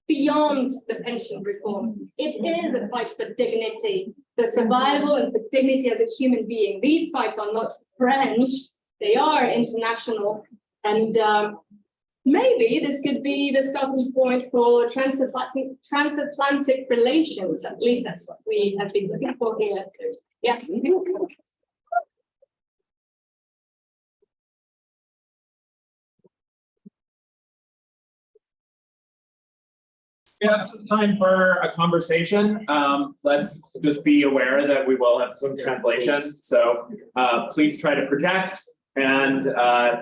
beyond the pension reform. It is a fight for dignity, the survival and for dignity as a human being. These fights are not French, they are international. And maybe this could be the starting point for transatlantic relations. At least that's what we have been looking for here. So, yeah. We have some time for a conversation. Let's just be aware that we will have some translation. So please try to project and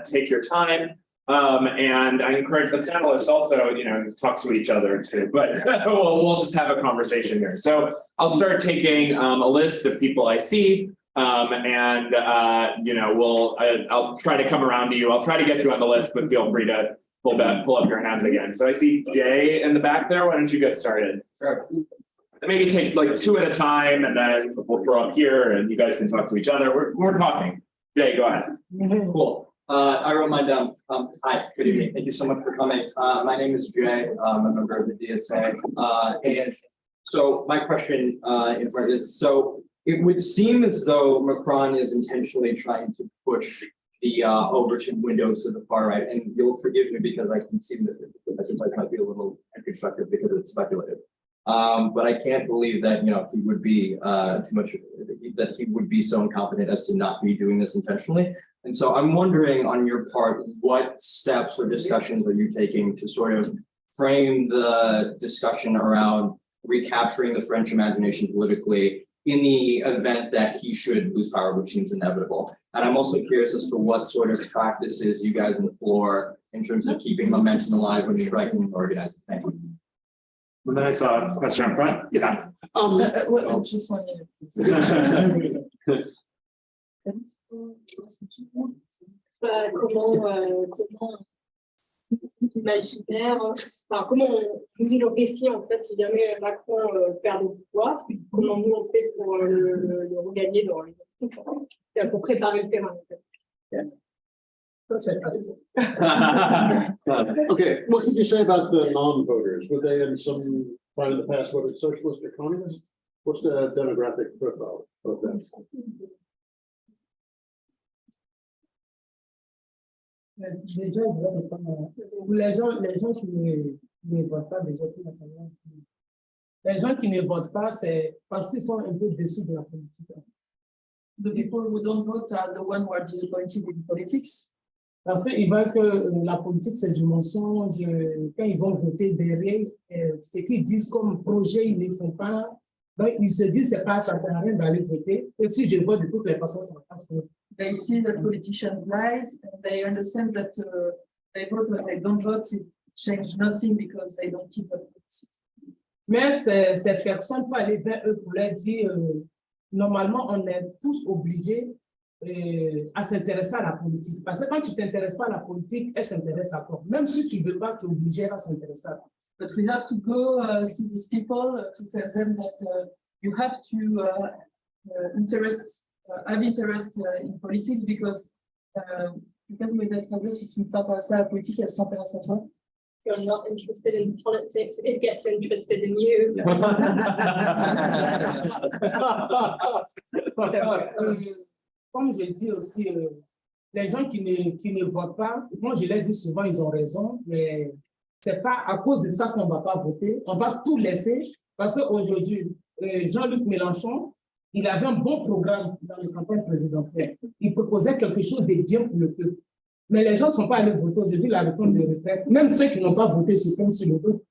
take your time. And I encourage the panelists also, you know, talk to each other too, but we'll just have a conversation here. So I'll start taking a list of people I see, and you know, I'll try to come around to you. I'll try to get you on the list, but feel free to pull up your hands again. So I see Jay in the back there. Why don't you get started? Sure. Maybe take like two at a time, and then we'll throw up here, and you guys can talk to each other. We're talking. Jay, go ahead. Cool. I wrote mine down. Hi, good evening. Thank you so much for coming. My name is Jay. I'm a member of the DSA. And so my question is, so it would seem as though Macron is intentionally trying to push the Overton window to the far right. And you'll forgive me because I can see that this might be a little constructive because it's speculative. But I can't believe that, you know, he would be that he would be so incompetent as to not be doing this intentionally. And so I'm wondering on your part, what steps or discussions are you taking to sort of frame the discussion around recapturing the French imagination politically in the event that he should lose power, which seems inevitable. And I'm also curious as to what sort of practices you guys employ in terms of keeping momentum alive when striking and organizing. Thank you. And then I saw a question up front. Yeah. Just 1 minute. Comment on dit le récit en fait si jamais Macron perd le pouvoir, comment nous on fait pour le regagner dans pour préparer le terrain. Okay, what did you say about the non-voters? Were they in some time in the past voted socialist or communist? What's the demographic profile of them? Déjà, les gens qui ne votent pas, déjà, les gens qui ne votent pas, c'est parce qu'ils sont un peu déçus de la politique. The people who don't vote are the ones who are disappointed in politics. Parce qu'ils voient que la politique, c'est du mensonge. Quand ils vont voter derrière, ce qu'ils disent comme projet, ils ne le font pas. Donc, ils se disent, c'est pas, ça ne sert à rien d'aller voter. Et si je vote de toutes les façons, ça ne va pas se faire. They see that politicians lies, and they understand that they vote when they don't vote, it changes nothing because they don't keep the policies. Mais ces personnes, il faut aller vers eux pour leur dire, normalement, on est tous obligés à s'intéresser à la politique. Parce que quand tu ne t'intéresses pas à la politique, elle s'intéresse à toi. Même si tu ne veux pas, tu es obligé à s'intéresser à toi. But we have to go see these people to tell them that you have to have interest in politics because quelqu'un peut être traduire si tu ne t'intéresses pas à la politique, elle s'intéresse à toi. You're not interested in politics, it gets interested in you. Comme je dis aussi, les gens qui ne votent pas, moi je l'ai dit souvent, ils ont raison, mais ce n'est pas à cause de ça qu'on ne va pas voter. On va tout laisser parce qu'aujourd'hui, Jean-Luc Mélenchon, il avait un bon programme dans les campagnes présidentielles. Il proposait quelque chose de bien pour le peuple. Mais les gens ne sont pas allés voter aujourd'hui, la réforme des retraites. Même ceux qui n'ont pas voté se tombent sur le dos.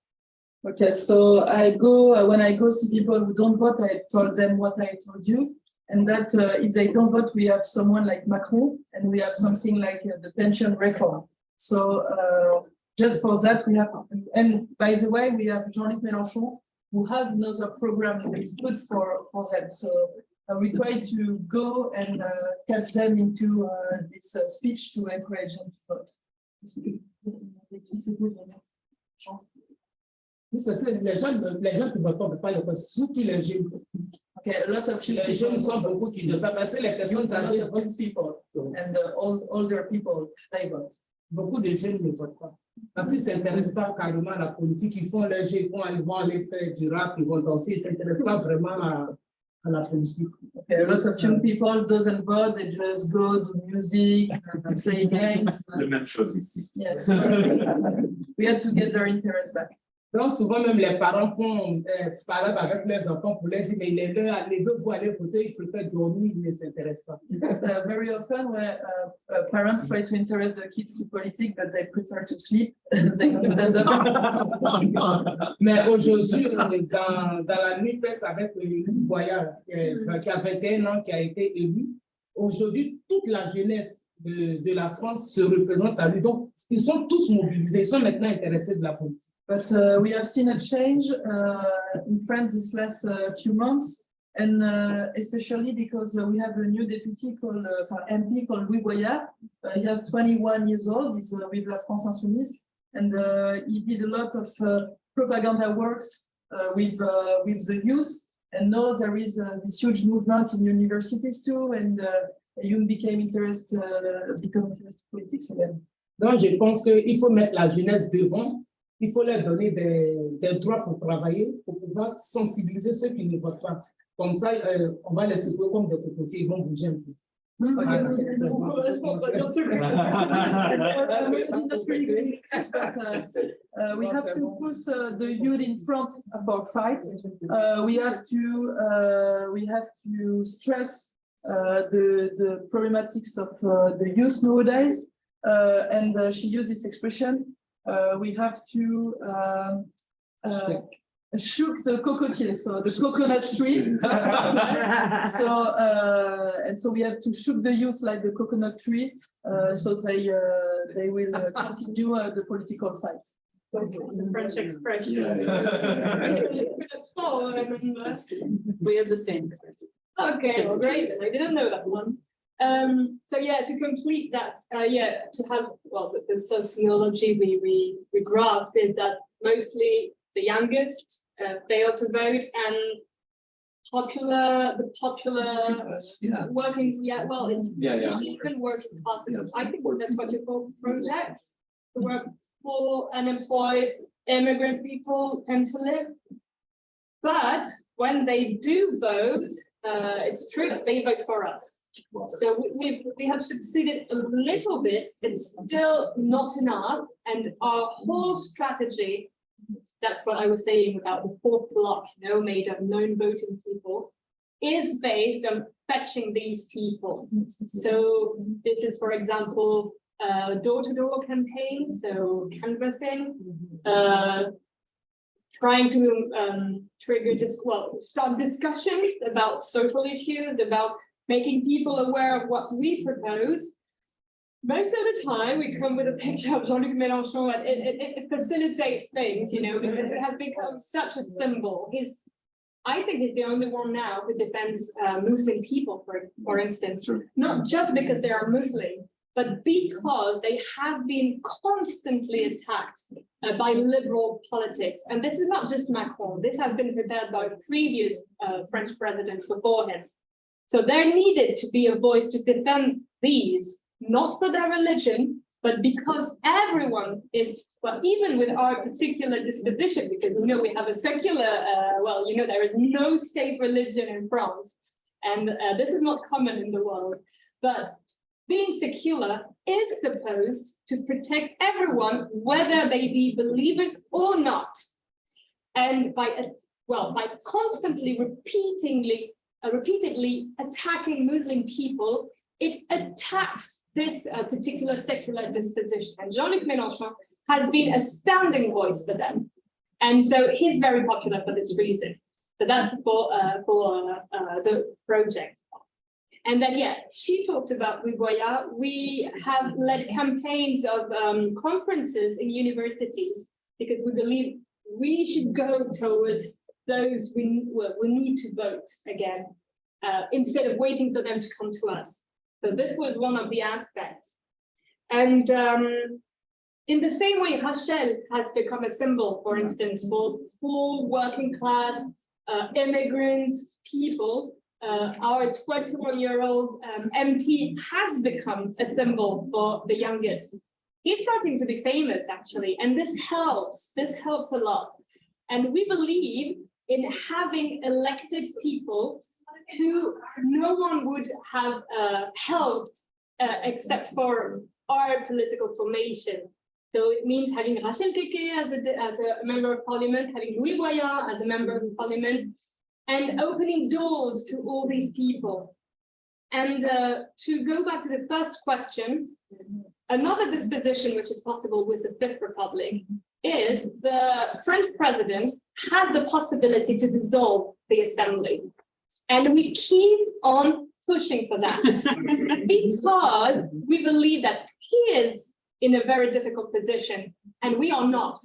Okay, so I go, when I go see people who don't vote, I told them what I told you. And that if they don't vote, we have someone like Macron, and we have something like the pension reform. So just for that, we have, and by the way, we have Jean-Luc Mélenchon, who has another program that is good for them. So we try to go and catch them into this speech to encourage them to vote. Les gens qui votent pas, surtout les jeunes. Okay, a lot of Les jeunes sont beaucoup qui ne votent pas, parce que les personnes âgées young people and older people, they vote. Beaucoup de jeunes ne votent pas. Parce qu'ils ne s'intéressent pas carrément à la politique, ils font leur jeu, ils vont aller faire du rap, ils vont danser, ils ne s'intéressent pas vraiment à la politique. Okay, a lot of young people doesn't vote, they just go do music, play games. La même chose ici. Yes, we had to get their interest back. Donc, souvent, même les parents font parler avec leurs enfants pour leur dire, mais les deux vont aller voter, ils préfèrent dormir, ils ne s'intéressent pas. Very often, where parents try to interest their kids to politics, but they prefer to sleep. They don't stand up. Mais aujourd'hui, dans la nuit presse avec le Boyard, qui a 21 ans, qui a été élu, aujourd'hui, toute la jeunesse de la France se représente à lui. Donc, ils sont tous mobilisés, ils sont maintenant intéressés de la politique. But we have seen a change in France this last few months, and especially because we have a new deputy called MP called Louis Boyard. He has 21 years old. He's with la France Insoumise, and he did a lot of propaganda works with the youth. And now there is this huge movement in universities too, and young became interested in politics again. Donc, je pense qu'il faut mettre la jeunesse devant. Il faut leur donner des droits pour travailler, pour pouvoir sensibiliser ceux qui ne votent pas. Comme ça, on va les secouer comme des cocotiers, ils vont bouger un peu. We have to push the youth in front of our fight. We have to stress the problematics of the youth nowadays. And she used this expression. We have to shook the cocotier, so the coconut tree. So we have to shook the youth like the coconut tree, so they will continue the political fight. It's a French expression. That's all I remember. We have the same. Okay, well, great. I didn't know that one. So yeah, to complete that, to have, well, the sociology we grasp is that mostly the youngest fail to vote, and the popular working, it's even working classes. I think that's what you call projects. The work for unemployed immigrant people tend to live. But when they do vote, it's true that they vote for us. So we have succeeded a little bit. It's still not enough. And our whole strategy, that's what I was saying about the fourth block, made of non-voting people, is based on fetching these people. So this is, for example, door-to-door campaign, so canvassing, trying to trigger start discussions about social issues, about making people aware of what we propose. Most of the time, we come with a picture of Jean-Luc Mélenchon, and it facilitates things, because it has become such a symbol. I think he's the only one now who defends Muslim people, for instance, not just because they are Muslim, but because they have been constantly attacked by liberal politics. And this is not just Macron, this has been prepared by previous French presidents before him. So there needed to be a voice to defend these, not for their religion, but because everyone is, well, even with our particular disposition, because you know we have a secular, well, you know, there is no state religion in France, and this is not common in the world, but being secular is supposed to protect everyone, whether they be believers or not. And by constantly, repeatedly attacking Muslim people, it attacks this particular secular disposition. And Jean-Luc Mélenchon has been a standing voice for them. And so he's very popular for this reason. So that's for the project. And then, yeah, she talked about Wiboya. We have led campaigns of conferences in universities because we believe we should go towards those we need to vote again, instead of waiting for them to come to us. So this was one of the aspects. And in the same way, Rachel has become a symbol, for instance, for poor working class immigrant people. Our 21-year-old MP has become a symbol for the youngest. He's starting to be famous, actually, and this helps a lot. And we believe in having elected people who no one would have helped except for our political formation. So it means having Rachel Keke as a member of parliament, having Louis Boya as a member of parliament, and opening doors to all these people. And to go back to the first question, another disposition which is possible with the Fifth Republic is the French president has the possibility to dissolve the assembly. And we keep on pushing for that because we believe that he is in a very difficult position and we are not.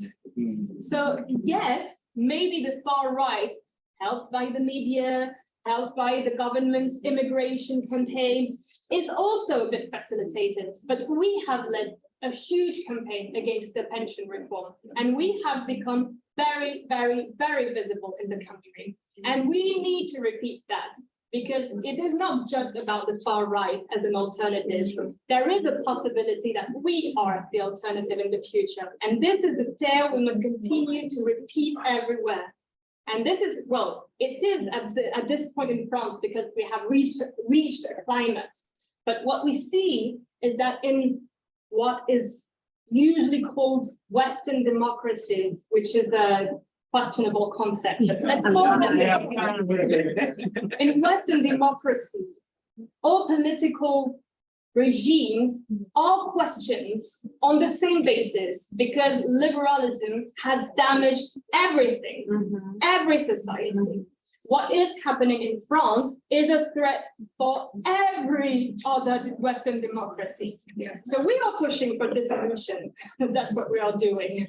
So yes, maybe the far right, helped by the media, helped by the government's immigration campaigns, is also a bit facilitated. But we have led a huge campaign against the pension reform, and we have become very, very, very visible in the country. And we need to repeat that, because it is not just about the far right as an alternative. There is a possibility that we are the alternative in the future. And this is a tale we must continue to repeat everywhere. And this is, well, it is at this point in France because we have reached a climax. But what we see is that in what is usually called Western democracies, which is a questionable concept, but let's call it in Western democracy, all political regimes are questioned on the same basis because liberalism has damaged everything, every society. What is happening in France is a threat for every other Western democracy. So we are pushing for dissolution. That's what we are doing.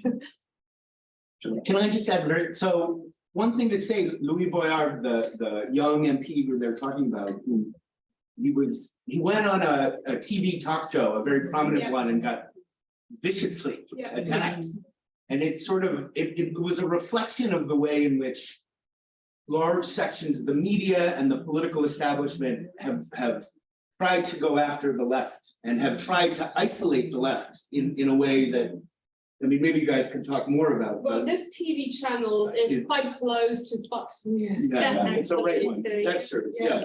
Can I just add, so one thing to say, Louis Boyard, the young MP who they're talking about, who he went on a TV talk show, a very prominent one, and got viciously attacked. And it sort of, it was a reflection of the way in which large sections of the media and the political establishment have tried to go after the left and have tried to isolate the left in a way that, I mean, maybe you guys can talk more about. Well, this TV channel is quite close to Fox News. It's a right one. That's true. Yeah.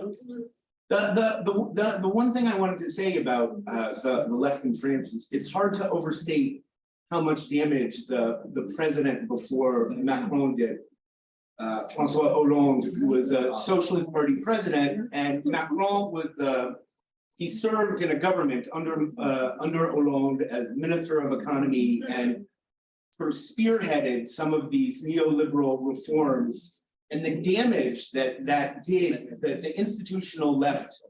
The one thing I wanted to say about the left in France is it's hard to overstate how much damage the president before Macron did. François Hollande, who was a Socialist Party president, and Macron was he served in a government under Hollande as Minister of Economy and spearheaded some of these neoliberal reforms. And the damage that the institutional left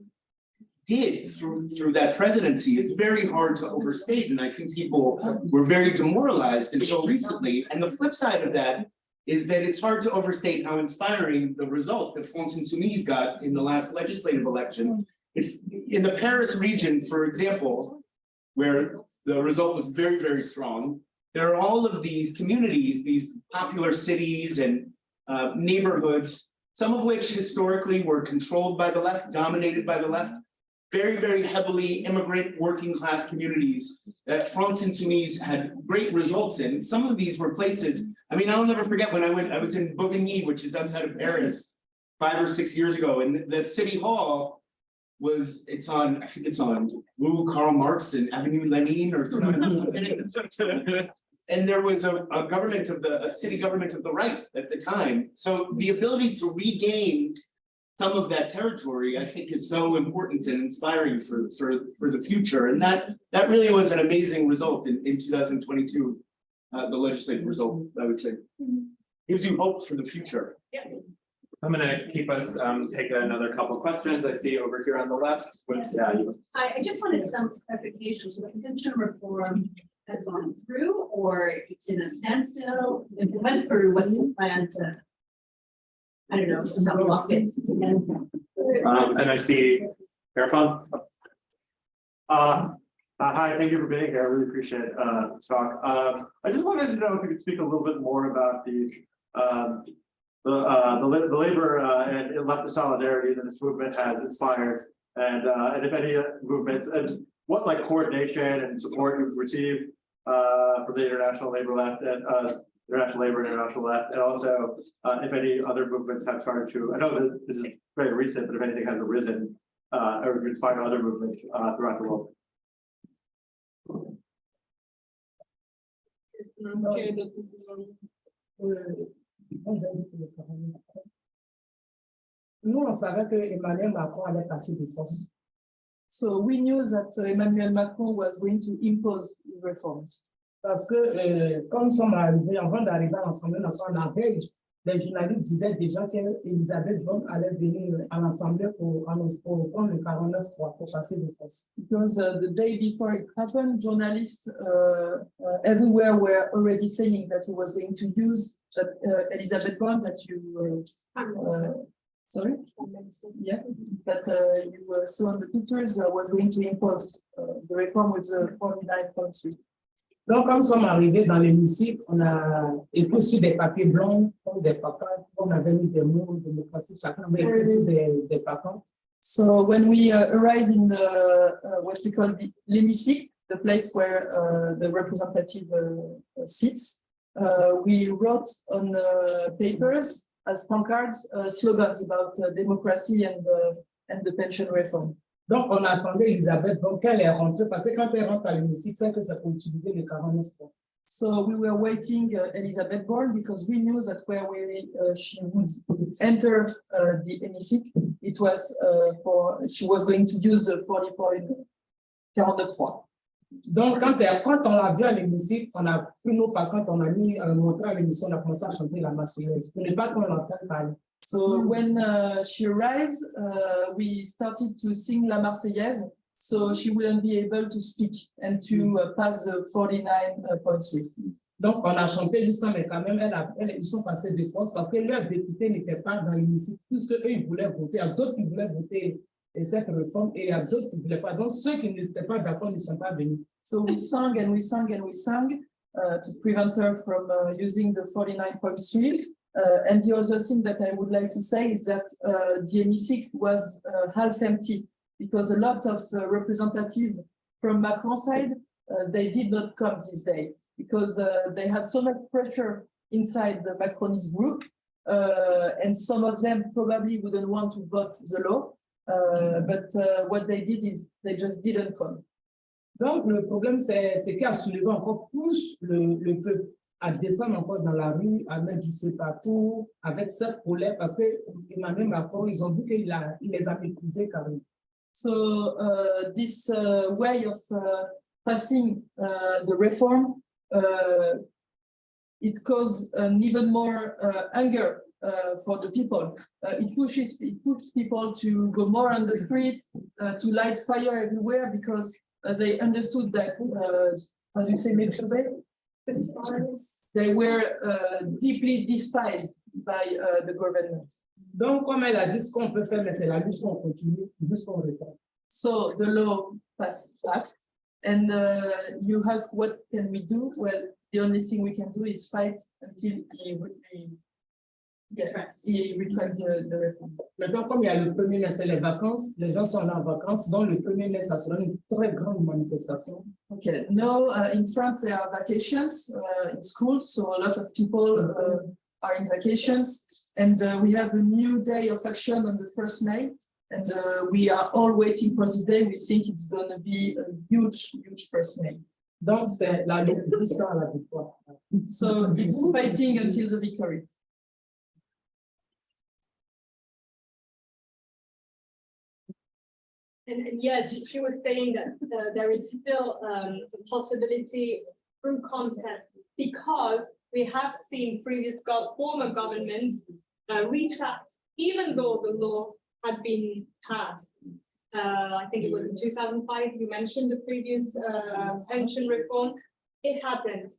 did through that presidency is very hard to overstate. And I think people were very demoralized until recently. And the flip side of that is that it's hard to overstate how inspiring the result that France Insoumise got in the last legislative election. If in the Paris region, for example, where the result was very, very strong, there are all of these communities, these popular cities and neighborhoods, some of which historically were controlled by the left, dominated by the left, very, very heavily immigrant working class communities that France Insoumise had great results in. Some of these were places, I mean, I'll never forget when I was in Bobigny, which is outside of Paris, 5 or 6 years ago, and the city hall it's on, I think it's on Rue Karl Marx and Avenue Lenin or something. And there was a city government of the right at the time. So the ability to regain some of that territory, I think, is so important and inspiring for the future. And that really was an amazing result in 2022, the legislative result, I would say. Gives you hope for the future. Yeah. I'm gonna keep us, take another couple questions. I see over here on the left. I just wanted some clarification. So the pension reform has gone through, or it's in a standstill? If it went through, what's the plan to, I don't know, unlock it again? And I see Erfan. Hi, thank you for being here. I really appreciate this talk. I just wanted to know if you could speak a little bit more about the labor and leftist solidarity that this movement has inspired, and if any movements, and what like coordination and support you've received from the international labor left and international labor and international left, and also if any other movements have started to. I know that this is very recent, but if anything has arisen or inspired other movements throughout the world. Nous, on savait que Emmanuel Macron allait passer des forces. So we knew that Emmanuel Macron was going to impose reforms. Parce que, comme nous sommes arrivés, avant d'arriver à l'Assemblée nationale, la veille, les journalistes disaient déjà qu'Elisabeth Borne allait venir à l'Assemblée pour prendre le 49.3 pour passer des forces. Because the day before it happened, journalists everywhere were already saying that he was going to use that Elizabeth Borne that you sorry? Yeah, that you saw on the pictures was going to impose the reform with the 49.3. Donc, quand nous sommes arrivés dans l'hémicycle, on a écrit sur des papiers blancs, comme des placards, on avait mis des mots, démocratie, chacun avait écrit sur des placards. So when we arrived in the what we call the l'hémicycle, the place where the representative sits, we wrote on papers as pancards slogans about democracy and the pension reform. Donc, on attendait Elisabeth, donc qu'elle est rentrée, parce que quand elle rentre à l'hémicycle, c'est que ça peut utiliser le 49.3. So we were waiting Elizabeth Borne because we knew that where she would enter the hemicycle, it was she was going to use the 40.49. Donc, quand on l'a vu à l'hémicycle, on a pris nos pancartes, on a mis montré à l'émission, on a commencé à chanter la Marseillaise. Pour ne pas qu'on l'entende parler. So when she arrives, we started to sing La Marseillaise, so she wouldn't be able to speak and to pass the 49.3. Donc, on a chanté jusqu'à, mais quand même, ils sont passés de force parce que leurs députés n'étaient pas dans l'hémicycle, puisque eux, ils voulaient voter. Il y a d'autres qui voulaient voter cette réforme et il y a d'autres qui ne voulaient pas. Donc, ceux qui n'étaient pas d'accord ne sont pas venus. So we sang and we sang and we sang to prevent her from using the 49.3. And the other thing that I would like to say is that the hemicycle was half empty because a lot of representatives from Macron's side, they did not come this day because they had so much pressure inside the Macronist group and some of them probably wouldn't want to vote the law, but what they did is they just didn't come. Donc, le problème, c'est qu'il a soulevé encore plus le peuple à descendre encore dans la rue, à mettre du feu partout, avec cette colère, parce que Emmanuel Macron, ils ont vu qu'il les a méprisés carrément. So this way of passing the reform, it caused an even more anger for the people. It pushed people to go more on the street, to light fire everywhere because they understood that, how do you say, they were deeply despised by the government. Donc, comme elle a dit, ce qu'on peut faire, mais c'est la lutte qu'on continue jusqu'au retard. So the law passed, and you ask what can we do? Well, the only thing we can do is fight until he retracts the reform. Maintenant, comme il y a le 1er mai, c'est les vacances, les gens sont là en vacances, donc le 1er mai, ça sera une très grande manifestation. Okay, now in France there are vacations in schools, so a lot of people are in vacations, and we have a new day of action on the 1st May, and we are all waiting for this day. We think it's going to be a huge 1st May. Donc, c'est la lutte jusqu'à la victoire. So it's fighting until the victory. And yes, she was saying that there is still a possibility through contest because we have seen previous former governments retract, even though the law had been passed. I think it was in 2005, you mentioned the previous pension reform. It happened.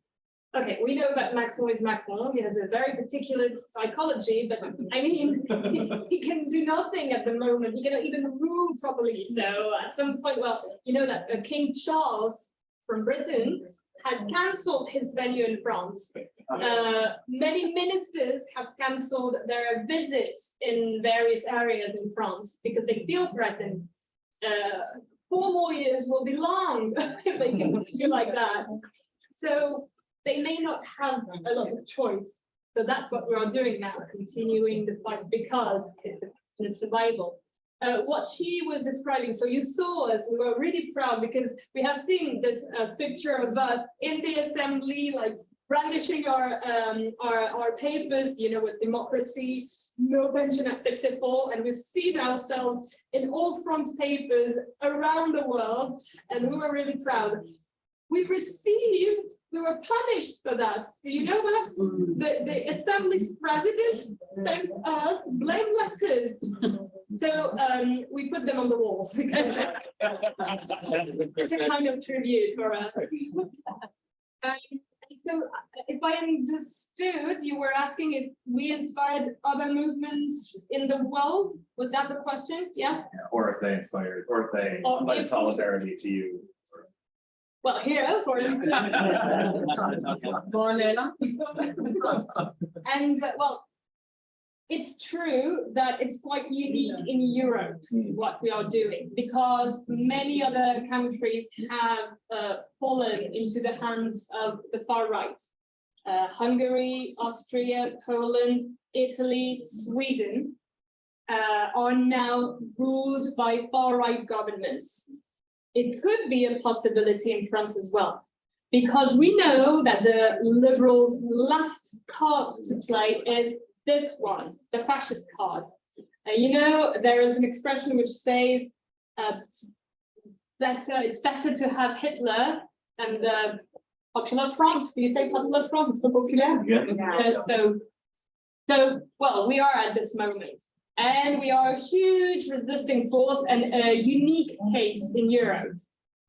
Okay, we know that Macron is Macron. He has a very particular psychology, but I mean, he can do nothing at the moment. He cannot even rule properly. So at some point, well, you know that King Charles from Britain has cancelled his venue in France. Many ministers have cancelled their visits in various areas in France because they feel threatened. 4 more years will be long if they continue like that. So they may not have a lot of choice. So that's what we are doing now, continuing the fight because it's a survival. What she was describing, so you saw us, we were really proud because we have seen this picture of us in the assembly, like brandishing our papers, you know, with democracy, no pension at 64, and we've seen ourselves in all front papers around the world, and we were really proud. We were punished for that. You know what? The established president sent us blame letters. So we put them on the walls. It's a kind of tribute for us. So if I understood, you were asking if we inspired other movements in the world. Was that the question? Yeah. Or if they inspired, or if they led solidarity to you. Well, here, for and well, it's true that it's quite unique in Europe what we are doing because many other countries have fallen into the hands of the far right. Hungary, Austria, Poland, Italy, Sweden are now ruled by far right governments. It could be a possibility in France as well, because we know that the liberals' last card to play is this one, the fascist card. You know, there is an expression which says it's better to have Hitler and the Popular Front. Do you say Popular Front? The Populaire? Yeah. So, well, we are at this moment. And we are a huge resisting force and a unique case in Europe.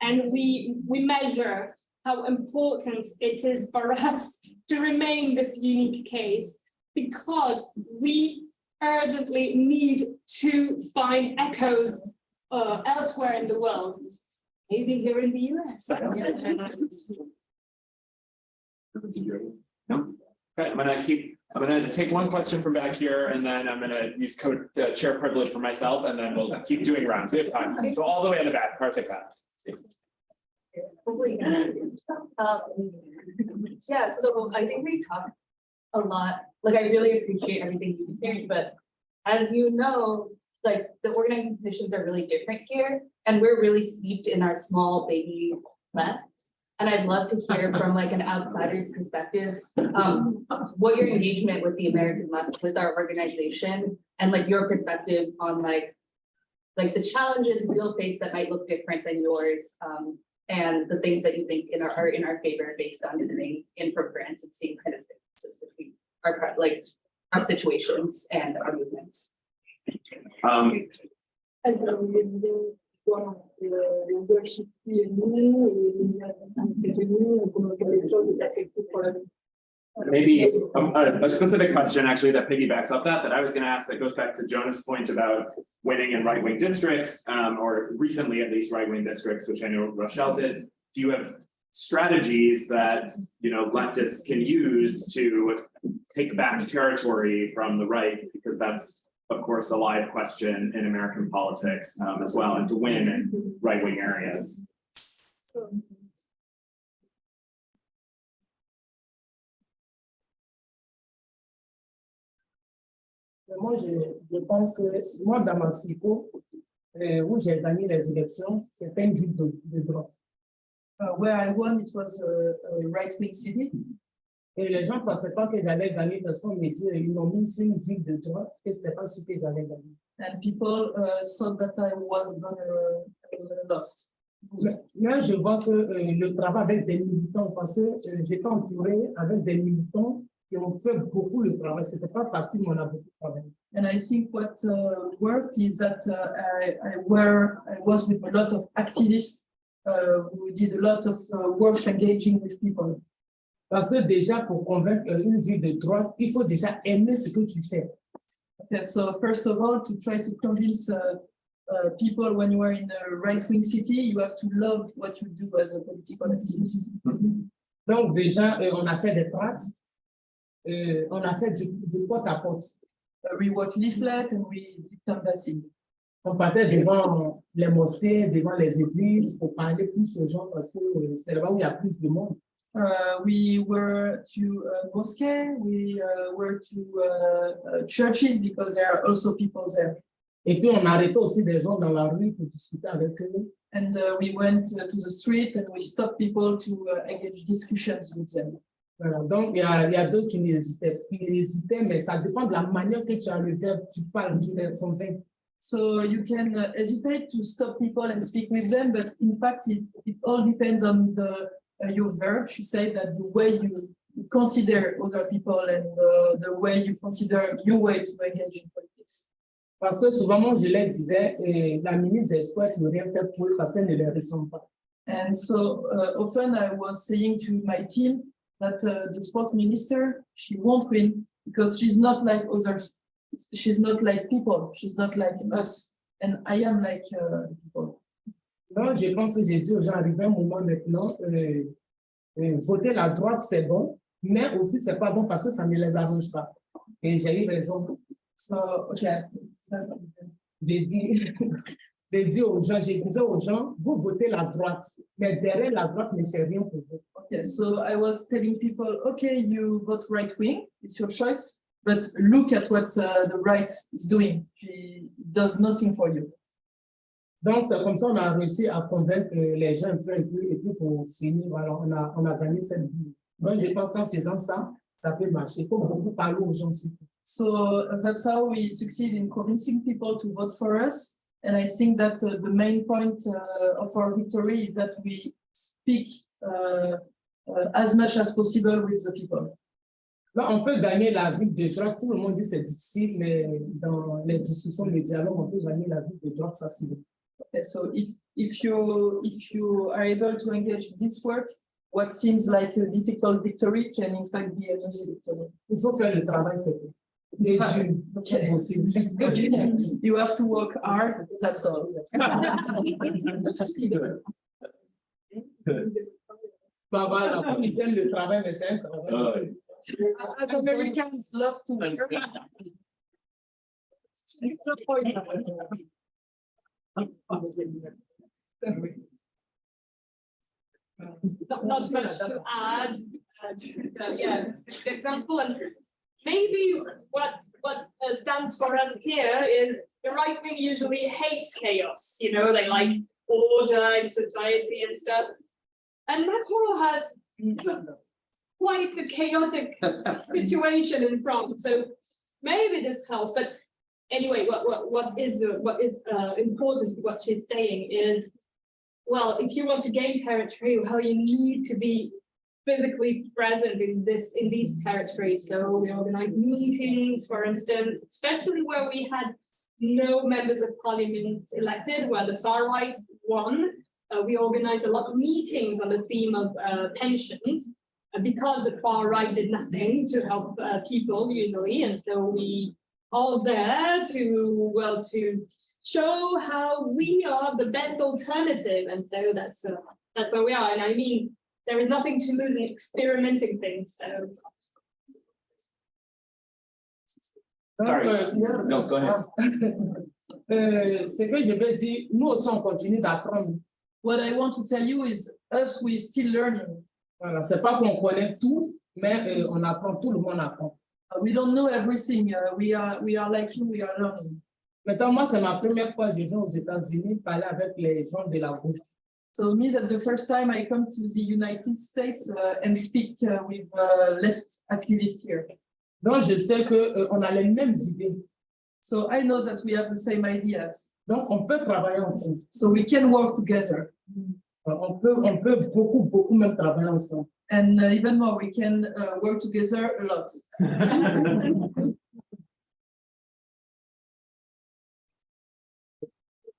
And we measure how important it is for us to remain this unique case because we urgently need to find echoes elsewhere in the world, maybe here in the US. No? Okay, I'm gonna take one question from back here, and then I'm gonna use chair privilege for myself, and then we'll keep doing rounds. We have time. So all the way in the back, Karthik. Yeah, so I think we talked a lot. Like, I really appreciate everything you've shared, but as you know, like the organizing conditions are really different here, and we're really steeped in our small baby left. And I'd love to hear from like an outsider's perspective, what your engagement with the American left, with our organization, and like your perspective on like the challenges we'll face that might look different than yours, and the things that you think are in our favor based on living in programs and seeing kind of differences between our situations and our movements. Maybe a specific question actually that piggybacks off that I was going to ask that goes back to Jonah's point about winning in right-wing districts, or recently at least right-wing districts, which I know Rochelle did. Do you have strategies that leftists can use to take back territory from the right? Because that's of course a live question in American politics as well, and to win in right-wing areas. Moi, je pense que moi, dans Mexico, où j'ai gagné les élections, c'était une ville de droite. Where I won, it was a right-wing city. Et les gens ne pensaient pas que j'allais gagner parce qu'on me dit ils m'ont mis sur une ville de droite et ce n'était pas sûr que j'allais gagner. And people thought that I was gonna lost. Là, je vois que le travail avec des militants, parce que j'étais entouré avec des militants qui ont fait beaucoup le travail. Ce n'était pas facile, mais on a beaucoup travaillé. And I think what worked is that I was with a lot of activists who did a lot of works engaging with people. Parce que déjà, pour convaincre une ville de droite, il faut déjà aimer ce que tu fais. Okay, so first of all, to try to convince people when you are in a right-wing city, you have to love what you do as a political activist. Donc déjà, on a fait des tracts, on a fait du porte-à-porte. We wrote leaflet and we did canvassing. On partait devant les mosquées, devant les églises pour parler plus aux gens parce que c'est là où il y a plus de monde. We were to mosque, we were to churches because there are also people there. Et puis on arrêtait aussi des gens dans la rue pour discuter avec eux. And we went to the street and we stopped people to engage discussions with them. Voilà. Donc il y a d'autres qui hésitaient, mais ça dépend de la manière que tu as le verbe, tu parles, tu les convaincs. So you can hesitate to stop people and speak with them, but in fact it all depends on your verb. She said that the way you consider other people and the way you consider your way to engage in politics. Parce que souvent, moi, je leur disais, la ministre des Sports ne rien faire pour eux parce qu'elle ne les ressemble pas. And so often I was saying to my team that the sport minister, she won't win because she's not like others. She's not like people. She's not like us. And I am like people. Donc, je pense que j'ai dit aux gens, arrivé un moment maintenant, voter la droite, c'est bon, mais aussi, c'est pas bon parce que ça ne les arrange pas. Et j'ai eu raison. So, okay. J'ai dit aux gens, je disais aux gens, vous votez la droite, mais derrière la droite ne fait rien pour vous. Okay, so I was telling people, okay, you vote right wing, it's your choice, but look at what the right is doing. She does nothing for you. Donc, c'est comme ça qu'on a réussi à convaincre les gens un peu, et puis pour finir, alors on a gagné cette vie. Donc, je pense qu'en faisant ça, ça peut marcher. Il faut beaucoup parler aux gens. So that's how we succeed in convincing people to vote for us. And I think that the main point of our victory is that we speak as much as possible with the people. Là, on peut gagner la vie de droite. Tout le monde dit que c'est difficile, mais dans les discussions, le dialogue, on peut gagner la vie de droite facilement. Okay, so if you are able to engage this work, what seems like a difficult victory can in fact be an easy victory. Il faut faire le travail, c'est tout. Okay. Okay. You have to work hard, that's all. Voilà, ils aiment le travail, mais c'est un travail. As Americans love to work. It's a point. Not much to add. Yeah, this is the example, and maybe what stands for us here is the right wing usually hates chaos. You know, they like order in society and stuff. And Macron has quite a chaotic situation in France, so maybe this helps. But anyway, what is important? What she's saying is, well, if you want to gain territory, well, you need to be physically present in these territories. So we organize meetings, for instance, especially where we had no members of parliament elected, where the far right won. We organized a lot of meetings on the theme of pensions. because the far right did nothing to help people usually, and so we all there to, well, to show how we are the best alternative, and so that's where we are. And I mean, there is nothing to lose in experimenting things. So. No, go ahead. Ce que je veux dire, nous aussi on continue d'apprendre. What I want to tell you is us, we still learning. Voilà, c'est pas qu'on connaît tout, mais on apprend, tout le monde apprend. We don't know everything. We are like you, we are learning. Maintenant, moi, c'est ma première fois que je viens aux États-Unis parler avec les gens de la gauche. So me, that the first time I come to the United States and speak with left activists here. Donc, je sais qu'on a les mêmes idées. So I know that we have the same ideas. Donc, on peut travailler ensemble. So we can work together. On peut beaucoup même travailler ensemble. And even more, we can work together a lot.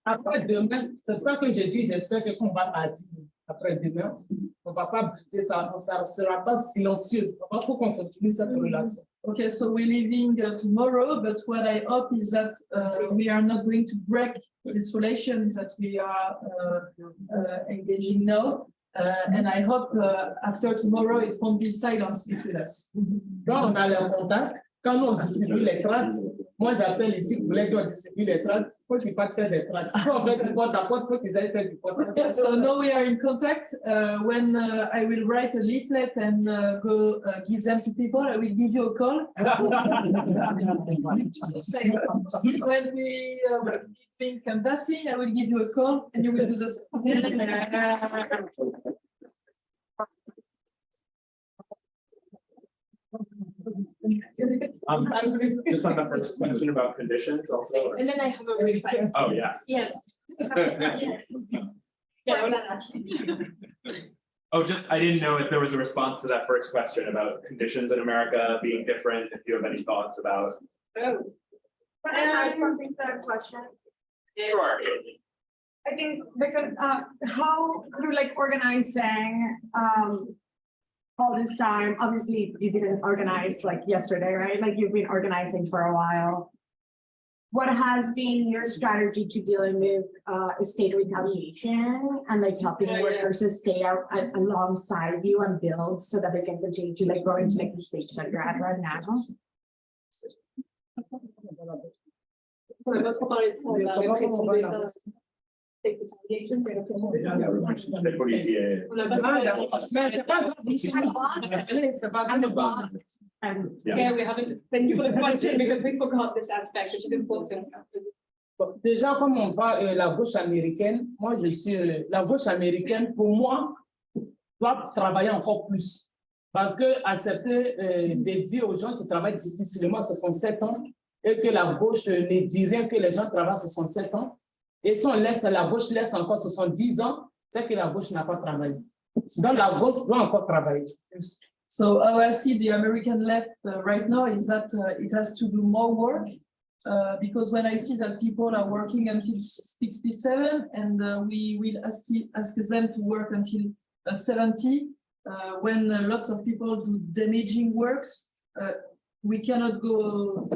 Après demain, c'est ça que je dis, j'espère qu'on va partir après demain. On ne va pas briser ça, ça ne sera pas silencieux. On va qu'on continue cette relation. Okay, so we're leaving tomorrow, but what I hope is that we are not going to break this relation that we are engaging now. And I hope after tomorrow, it won't be silence between us. Quand on a le contact, quand on distribue les tracts, moi j'appelle ici pour les gens distribuer les tracts, il faut qu'ils partent faire des tracts. Si on fait du porte-à-porte, il faut qu'ils aillent faire du porte-à-porte. So now we are in contact. When I will write a leaflet and go give them to people, I will give you a call. When we been canvassing, I will give you a call and you will do the same. Just on the first question about conditions also. And then I have a request. Oh, yes. Yes. Yes. Yeah, Oh, just, I didn't know if there was a response to that first question about conditions in America being different, if you have any thoughts about. Oh. Can I add something to that question? Sure. I think because how you're like organizing all this time, obviously you didn't organize like yesterday, right? Like you've been organizing for a while. What has been your strategy to dealing with state retaliation and like helping workers to stay out alongside you and build so that they can continue to like grow into like the stage that you're at right now? Yeah, we haven't, thank you for the question because we forgot this aspect, which is important. Bon, déjà, comme on voit la gauche américaine, moi je suis la gauche américaine, pour moi, doit travailler encore plus. Parce que accepter de dire aux gens qui travaillent difficilement à 67 ans et que la gauche ne dit rien que les gens travaillent à 67 ans, et si on laisse, la gauche laisse encore 70 ans, c'est que la gauche n'a pas travaillé. Donc la gauche doit encore travailler. So how I see the American left right now is that it has to do more work because when I see that people are working until 67 and we will ask them to work until 70, when lots of people do damaging works, we cannot go,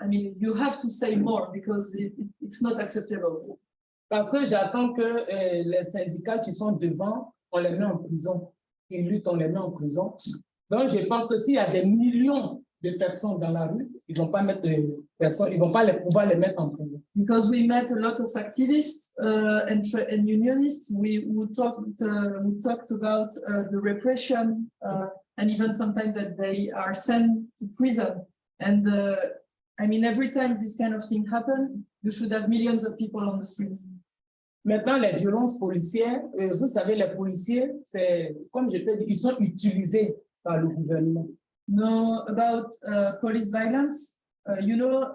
I mean, you have to say more because it's not acceptable. Parce que j'attends que les syndicats qui sont devant, on les met en prison. Ils luttent, on les met en prison. Donc, je pense que s'il y a des millions de personnes dans la rue, ils ne vont pas mettre de personnes, ils vont pas pouvoir les mettre en prison. Because we met a lot of activists and unionists. We talked about the repression and even sometimes that they are sent to prison. And I mean, every time this kind of thing happens, you should have millions of people on the streets. Maintenant, les violences policières, vous savez, les policiers, c'est, comme je peux dire, ils sont utilisés par le gouvernement. No, about police violence, you know,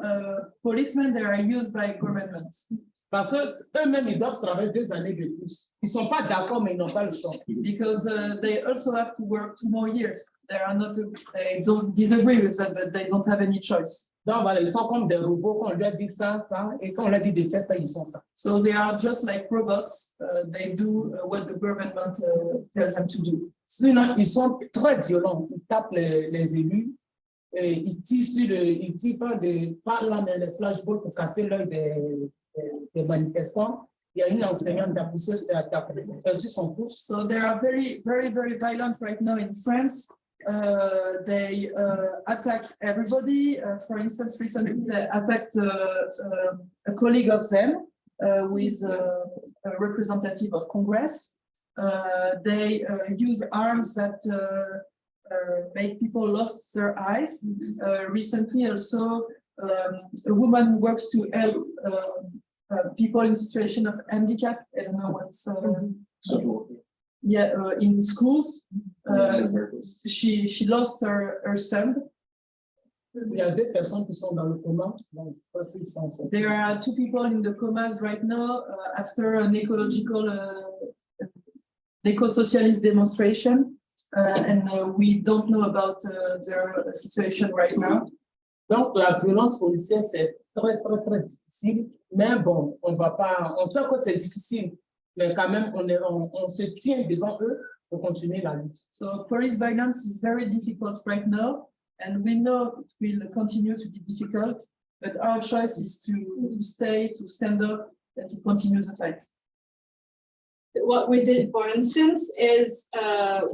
policemen, they are used by government. Parce qu'eux-mêmes, ils doivent travailler 2 années de plus. Ils ne sont pas d'accord, mais ils n'ont pas le choix. Because they also have to work 2 more years. They are not, they don't disagree with that, but they don't have any choice. Donc voilà, ils sont comme des robots, quand on leur dit ça, et quand on leur dit de faire ça, ils font ça. So they are just like robots. They do what the government tells them to do. Sinon, ils sont très violents. Ils tapent les élus, et ils tirent pas là, mais les flashballs pour casser l'œil des manifestants. Il y a une enseignante qui a poussé, perdu son cours. So they are very, very, very violent right now in France. They attack everybody. For instance, recently they attacked a colleague of them who is a representative of Congress. They use arms that make people lost their eyes. Recently also, a woman who works to help people in situation of handicap, I don't know what's in schools. She lost her son. Il y a 2 personnes qui sont dans le coma. Donc, there are 2 people in the comas right now after an eco-socialist demonstration, and we don't know about their situation right now. Donc, la violence policière, c'est très, très, très difficile. Mais bon, on sait que c'est difficile, mais quand même, on se tient devant eux pour continuer la lutte. So police violence is very difficult right now, and we know it will continue to be difficult, but our choice is to stay, to stand up, and to continue the fight. What we did, for instance, is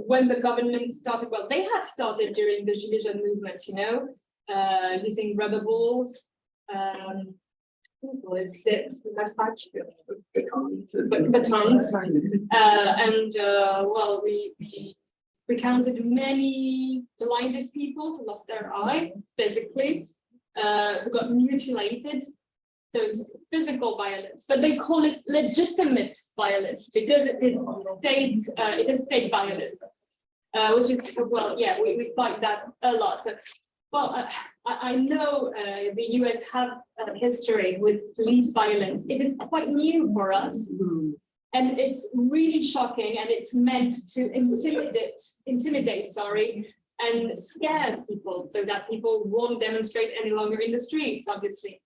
when the government started, well, they had started during the Gilets jaunes movement, you know, using rubber balls, sticks, batons, and well, we counted many blinded people who lost their eye, physically, who got mutilated. So it's physical violence, but they call it legitimate violence because it is state violence, which is, well, yeah, we fight that a lot. So, well, I know the US have a history with police violence. It is quite new for us, and it's really shocking, and it's meant to intimidate, and scare people so that people won't demonstrate any longer in the streets, obviously.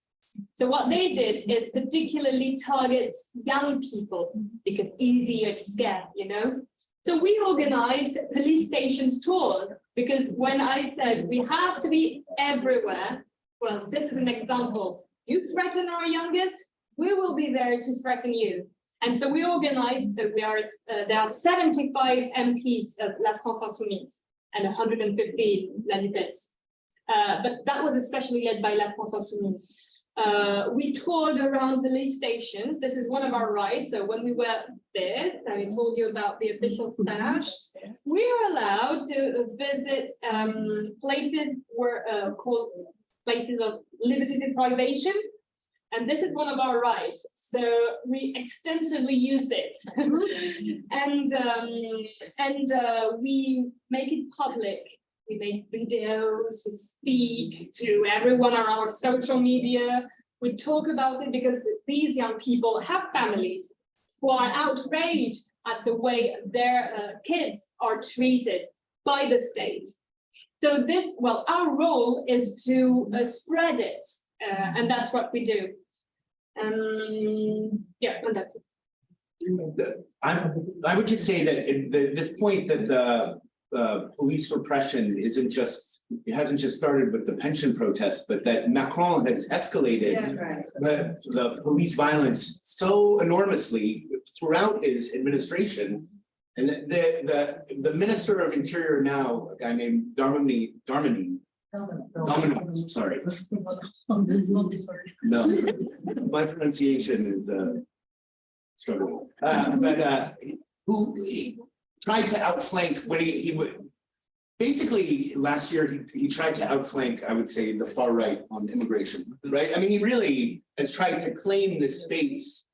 So what they did is particularly target young people because easier to scare, you know. So we organized police stations tours because when I said we have to be everywhere, well, this is an example. You threaten our youngest, we will be there to threaten you. And so we organized, so there are 75 MPs of La France Insoumise and 150 La NUPES. But that was especially led by La France Insoumise. We toured around police stations. This is one of our rights. So when we were there, I told you about the official stash. We are allowed to visit places called places of liberty deprivation. And this is one of our rights. So we extensively use it. and we make it public. We make videos, we speak to everyone on our social media. We talk about it because these young people have families who are outraged at the way their kids are treated by the state. So our role is to spread it, and that's what we do. And that's it. I would just say that this point that the police repression hasn't just started with the pension protests, but that Macron has escalated the police violence so enormously throughout his administration. And the Minister of Interior now, a guy named Darmanin, sorry. No, my pronunciation is struggling. Who tried to outflank when he would basically last year he tried to outflank, I would say, the far right on immigration, right? I mean, he really has tried to claim this space,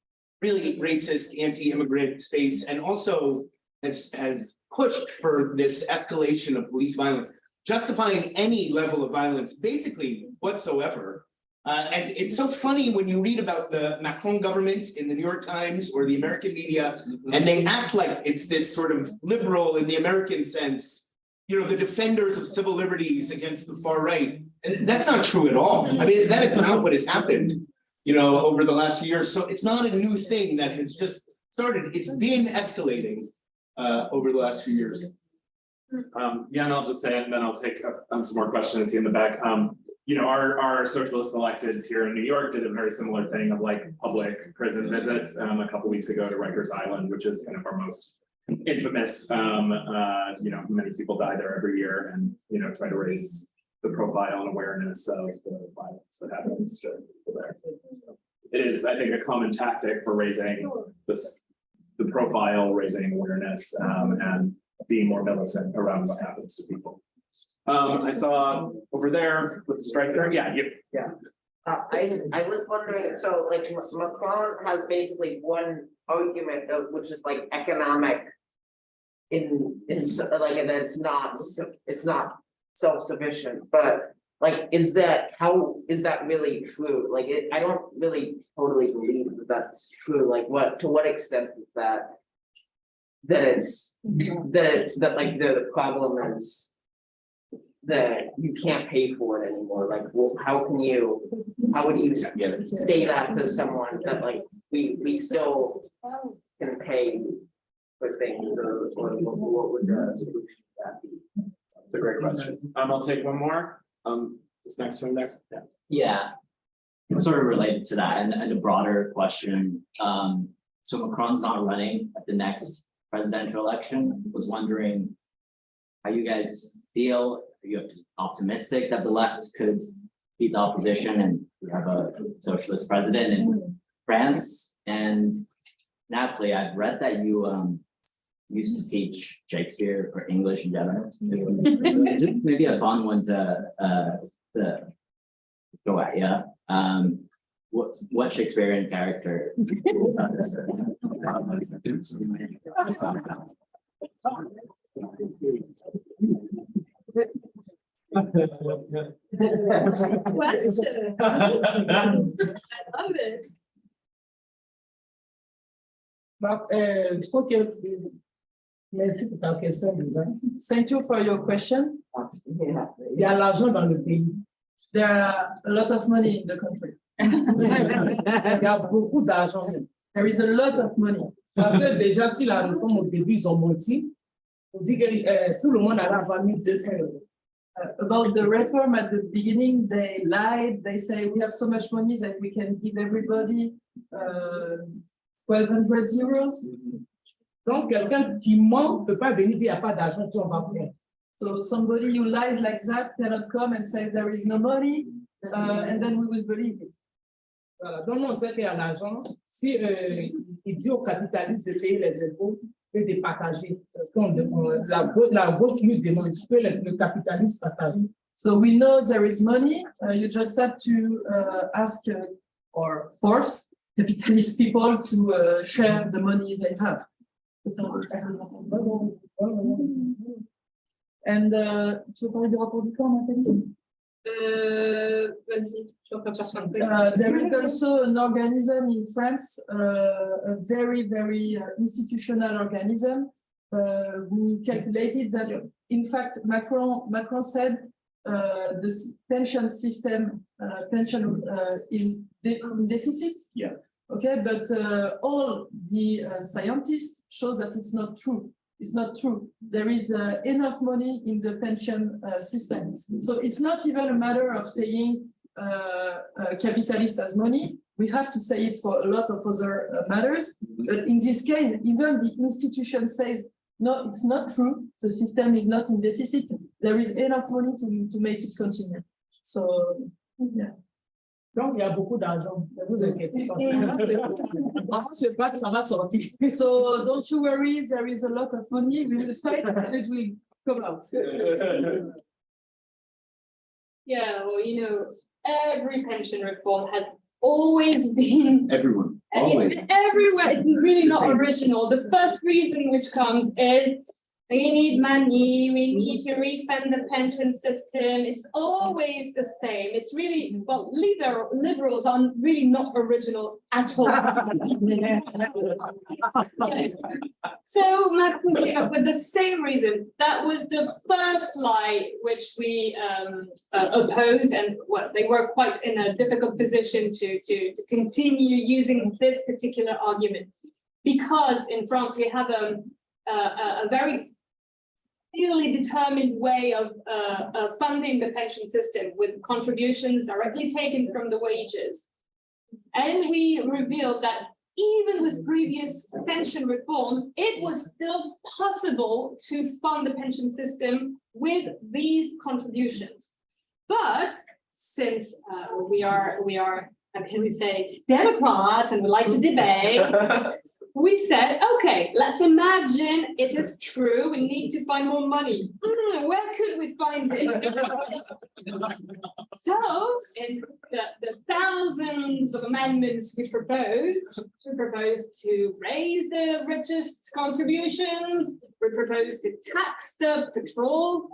really racist, anti-immigrant space, and also has pushed for this escalation of police violence, justifying any level of violence, basically whatsoever. And it's so funny when you read about the Macron government in the New York Times or the American media, and they act like it's this sort of liberal in the American sense, the defenders of civil liberties against the far right. And that's not true at all. I mean, that is not what has happened, over the last few years. So it's not a new thing that has just started. It's been escalating over the last few years. Yeah, and I'll just say it, and then I'll take some more questions here in the back. Our socialist electeds here in New York did a very similar thing of like public prison visits a couple weeks ago to Rikers Island, which is kind of our most infamous. Many people die there every year, and try to raise the profile and awareness of the violence that happens to people there. So it is, I think, a common tactic for raising the profile, raising awareness, and being more militant around what happens to people. I saw over there with the striker. Yeah, you. Yeah. I was wondering, so like Macron has basically one argument which is like economic and it's not self-sufficient, but like is that really true? Like I don't really totally believe that that's true. Like to what extent is that like the problem is that you can't pay for it anymore? Like, well, how would you say that to someone that like we still can pay for things, or what would the solution to that be? It's a great question. I'll take one more. This next one there. Yeah, sort of related to that and a broader question. So Macron's not running at the next presidential election. Was wondering how you guys feel. Are you optimistic that the left could beat the opposition and we have a socialist president in France? And Natalie, I've read that you used to teach Shakespeare or English in general. Maybe a fun one to go at, yeah. What Shakespearean character? Question. I love it. Je crois que merci pour ta question déjà. Thank you for your question. Il y a l'argent dans le pays. There are a lot of money in the country. Il y a beaucoup d'argent. There is a lot of money. Parce que déjà, si la réforme au début, ils ont menti, on dit que tout le monde allait avoir 1 200 €. About the reform at the beginning, they lied. They say we have so much money that we can give everybody 1,200 €. Donc, quelqu'un qui ment ne peut pas venir dire qu'il n'y a pas d'argent, tu en vas prendre. So somebody who lies like that cannot come and say there is no money, and then we will believe it. Voilà. Donc, on sait qu'il y a l'argent. Si il dit aux capitalistes de payer les impôts et de partager, c'est ce qu'on la gauche lui demande que le capitaliste partage. So we know there is money. You just have to ask or force capitalist people to share the money they have. And tu veux parler du rapport du camp, Nathalie? Vas-y, je suis en train de chercher un peu. There is also an organism in France, a very, very institutional organism, who calculated that, in fact, Macron said the pension system, is in deficit. Yeah. Okay, but all the scientists shows that it's not true. It's not true. There is enough money in the pension system. So it's not even a matter of saying capitalist has money. We have to say it for a lot of other matters. But in this case, even the institution says, no, it's not true. The system is not in deficit. There is enough money to make it continue. So, yeah. Donc, il y a beaucoup d'argent. Ne vous inquiétez pas. C'est pas que ça va sortir. So don't you worry, there is a lot of money. We will fight and it will come out. Yeah, well, every pension reform has always been Everyone, always. everywhere. It's really not original. The first reason which comes is We need money, we need to respend the pension system. It's always the same. It's really, well, liberals are really not original at all. So Macron came up with the same reason. That was the first lie which we opposed, and well, they were quite in a difficult position to continue using this particular argument. Because in France we have a very clearly determined way of funding the pension system with contributions directly taken from the wages. And we revealed that even with previous pension reforms, it was still possible to fund the pension system with these contributions. But since we are, how can we say, Democrats and we like to debate, we said, okay, let's imagine it is true, we need to find more money. Where could we find it? So, in the thousands of amendments we proposed to raise the richest contributions, we proposed to tax the petrol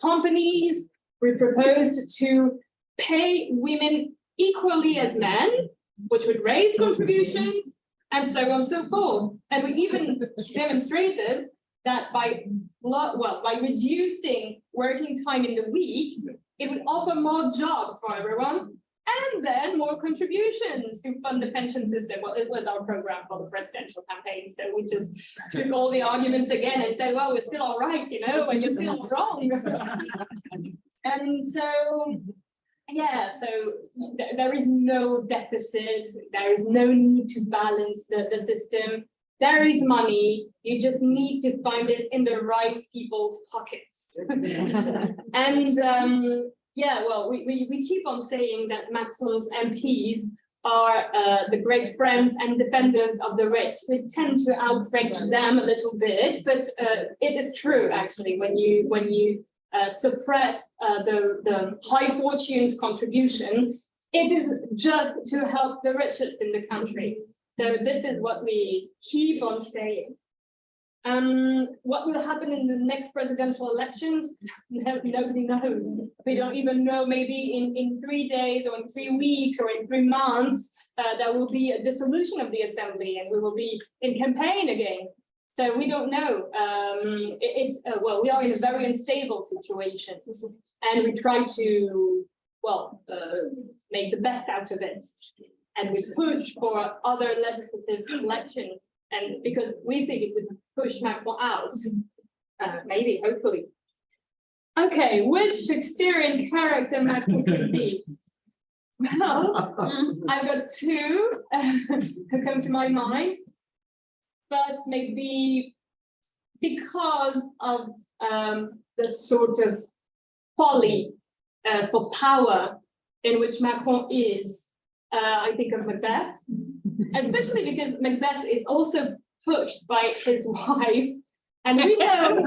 companies, we proposed to pay women equally as men, which would raise contributions, and so on and so forth. And we even demonstrated that by reducing working time in the week, it would offer more jobs for everyone, and then more contributions to fund the pension system. Well, it was our program for the presidential campaign, so we just took all the arguments again and said, well, we're still all right, you know, and you're still wrong. And so, yeah, so there is no deficit, there is no need to balance the system. There is money, you just need to find it in the right people's pockets. And yeah, well, we keep on saying that Macron's MPs are the great friends and defenders of the rich. We tend to outrage them a little bit, but it is true, actually, when you suppress the high fortunes contribution, it is just to help the richest in the country. So this is what we keep on saying. What will happen in the next presidential elections? Nobody knows. We don't even know. Maybe in 3 days or in 3 weeks or in 3 months, there will be a dissolution of the assembly and we will be in campaign again. So we don't know. Well, we are in a very unstable situation, and we try to, well, make the best out of it. And we push for other legislative elections, and because we think it would push Macron out, maybe, hopefully. Okay, which Shakespearean character Macron could be? Well, I've got two who come to my mind. First, maybe because of the sort of folly for power in which Macron is, I think of Macbeth, especially because Macbeth is also pushed by his wife, and we know,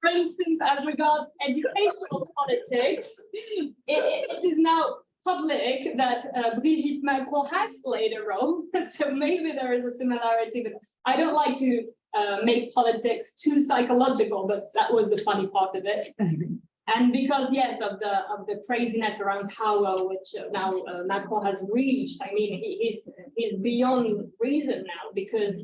for instance, as regards educational politics, it is now public that Brigitte Macron has played a role, so maybe there is a similarity, but I don't like to make politics too psychological, but that was the funny part of it. And because, yes, of the craziness around power, which now Macron has reached, I mean, he's beyond reason now, because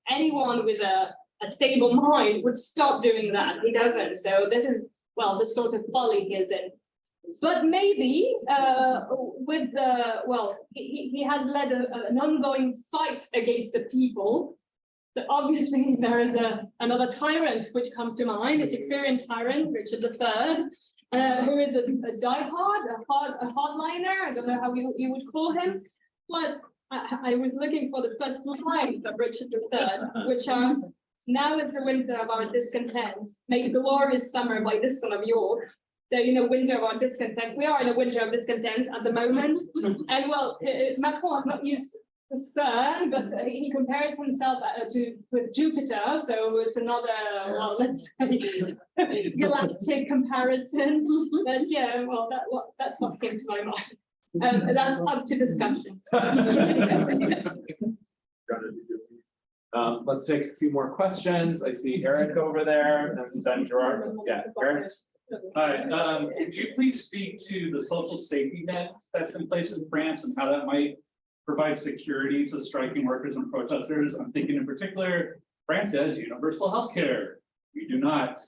anyone with a stable mind would stop doing that. He doesn't. So this is, well, the sort of folly he is in. But maybe with the, well, he has led an ongoing fight against the people. So obviously there is another tyrant which comes to mind, a Shakespearean tyrant, Richard III, who is a diehard, a hardliner. I don't know how you would call him. Plus, I was looking for the first lines of Richard III, which are, now is the winter of our discontent, make glorious summer by this son of York. So, you know, winter of our discontent. We are in a winter of discontent at the moment. And well, Macron has not used the sun, but he compares himself with Jupiter. So it's another, well, let's say, galactic comparison. But yeah, well, that's what came to my mind. That's up to discussion. Let's take a few more questions. I see Eric over there, and then Gerard. Yeah, Eric. Hi, could you please speak to the social safety net that's in place in France and how that might provide security to striking workers and protesters? I'm thinking in particular, France has universal healthcare. We do not.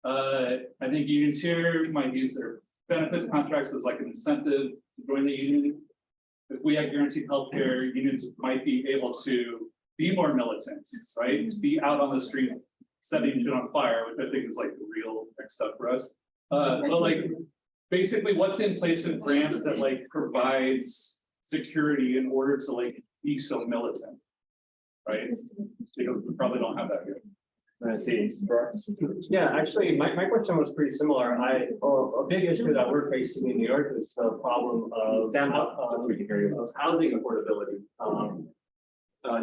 I think unions here might use their benefits contracts as like an incentive to join the union. If we had guaranteed healthcare, unions might be able to be more militant, right? Be out on the streets setting shit on fire, which I think is like the real next step for us. But like, basically what's in place in France that like provides security in order to like be so militant, right? Because we probably don't have that here. I see. Yeah, actually, my question was pretty similar. A big issue that we're facing in New York is the problem of housing affordability.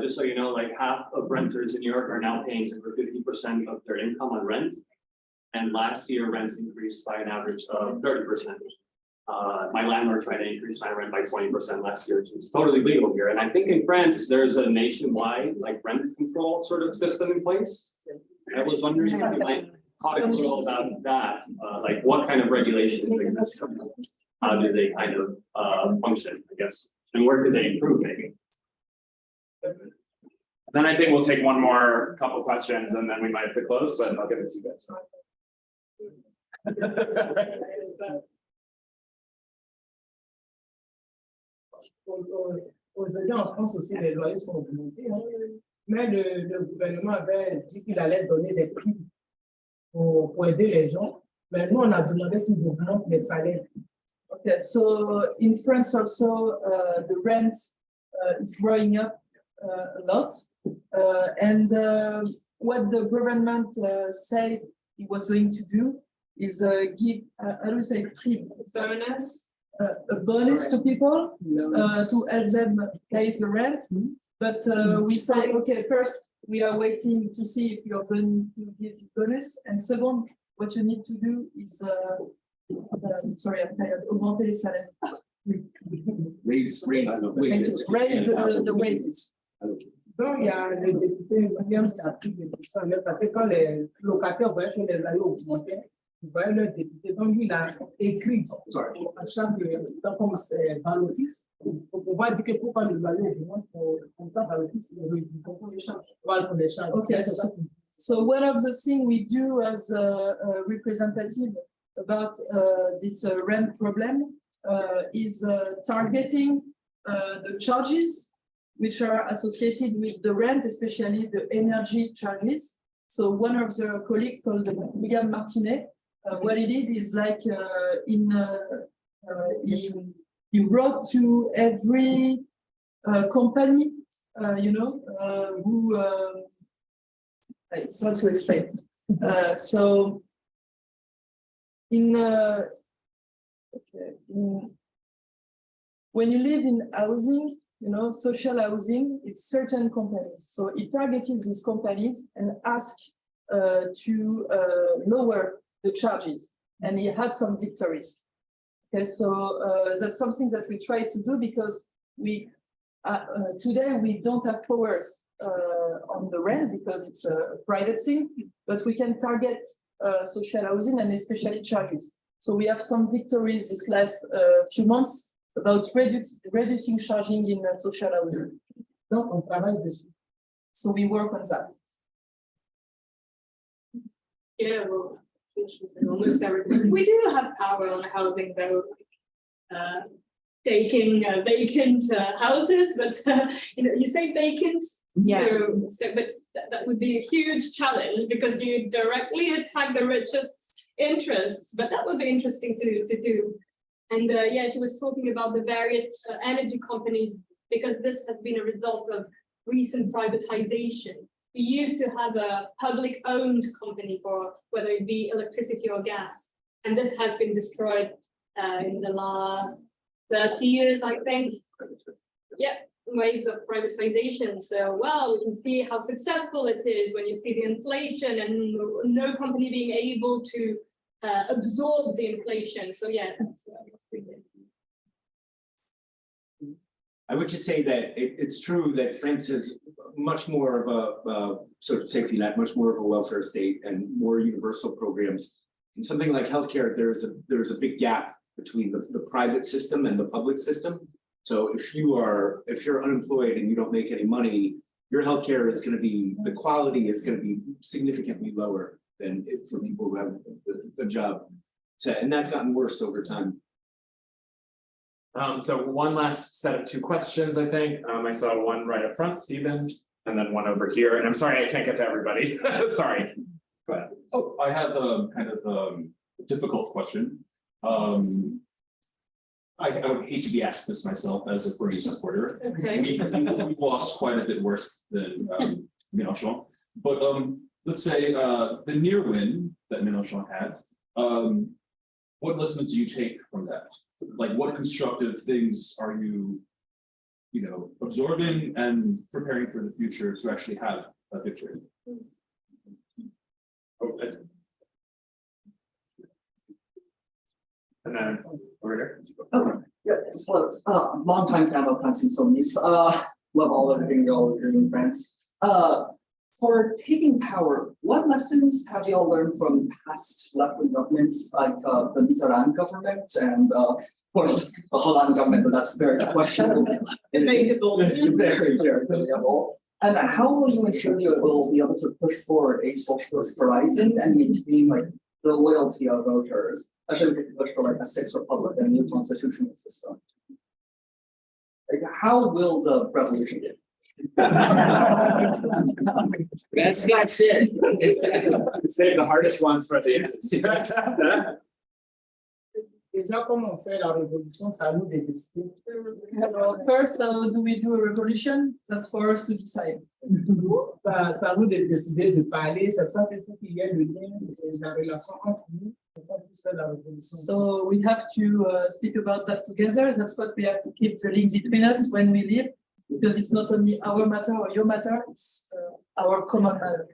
Just so you know, like half of renters in New York are now paying over 50% of their income on rent. And last year, rents increased by an average of 30%. My landlord tried to increase my rent by 20% last year, which is totally legal here. And I think in France, there's a nationwide like rent control sort of system in place. I was wondering if you might talk a little about that, like what kind of regulations exist? How do they kind of function, I guess? And where could they improve maybe? Then I think we'll take one more couple questions and then we might have to close, but I'll give it to you guys. Aujourd'hui, en France aussi, les loyers sont augmentés, hein. Mais le gouvernement avait dit qu'il allait donner des prix pour aider les gens. Mais nous, on a demandé qu'ils augmentent les salaires. Okay, so in France also, the rent is growing up a lot. And what the government said it was going to do is give, how do you say, Bonus. a bonus to people to help them pay the rent. But we say, okay, first, we are waiting to see if you're going to give the bonus. And second, what you need to do is, sorry, I'm tired, augmenter les salaires. Raise the wages. Donc, il y a le député William qui a pris des pourcents, parce que quand les locataires voyaient chez les loyers augmentaient, ils voyaient le député. Donc, il a écrit à chaque temps comme Balotis pour pouvoir dire que pour pas les loyers augmentent, comme ça, Balotis, il va les charges. Okay, so one of the things we do as a representative about this rent problem is targeting the charges which are associated with the rent, especially the energy charges. So one of the colleagues called William Martinet, what he did is like he wrote to every company, who it's hard to explain. So when you live in housing, social housing, it's certain companies. So he targeted these companies and asked to lower the charges, and he had some victories. Okay, so that's something that we try to do because we today we don't have powers on the rent because it's a private thing, but we can target social housing and especially charges. So we have some victories this last few months about reducing charging in social housing. Donc, on travaille dessus. So we work on that. Yeah, well, almost everything. We do have power on housing, though, taking vacant houses, but you say vacant, Yeah. so but that would be a huge challenge because you directly attack the richest interests. But that would be interesting to do. And yeah, she was talking about the various energy companies because this has been a result of recent privatization. We used to have a public-owned company for whether it be electricity or gas, and this has been destroyed in the last 30 years, I think. Yeah, waves of privatization. So, well, we can see how successful it is when you see the inflation and no company being able to absorb the inflation. So, yeah. That's, I would just say that it's true that France has much more of a sort of safety net, much more of a welfare state and more universal programs. In something like healthcare, there's a big gap between the private system and the public system. So if you're unemployed and you don't make any money, your healthcare is going to be, the quality is going to be significantly lower than for people who have a job. So, and that's gotten worse over time. So one last set of 2 questions, I think. I saw one right up front, Stephen, and then one over here. And I'm sorry, I can't get to everybody. Sorry. Go ahead. Oh, I have a kind of a difficult question. I would hate to be asked this myself as a Bernie supporter. Okay. We've lost quite a bit worse than Mélenchon. But let's say the near win that Mélenchon had, what lessons do you take from that? Like what constructive things are you know, absorbing and preparing for the future to actually have a victory? Okay. And then over here. Yeah, so long time channel France Insoumise. Love all everything y'all are doing in France. For taking power, what lessons have y'all learned from past left-wing governments like the Mitterrand government and of course the Hollande government, but that's very questionable. Debatable. Very debatable. And how will you ensure you will be able to push forward a socialist horizon and maintain like the loyalty of voters, especially if you push for like a 6th republic and new constitutional system? Like, how will the revolution get? That's it. Save the hardest ones for the end. Déjà, comme on fait la révolution, ça nous de décider. First, do we do a revolution? That's for us to decide. Ça nous de décider de parler, c'est pour ça qu'il faut qu'il y ait le lien, la relation entre nous, pour qu'on puisse faire la révolution. So we have to speak about that together. That's what we have to keep the link between us when we live, because it's not only our matter or your matter, it's our common matter.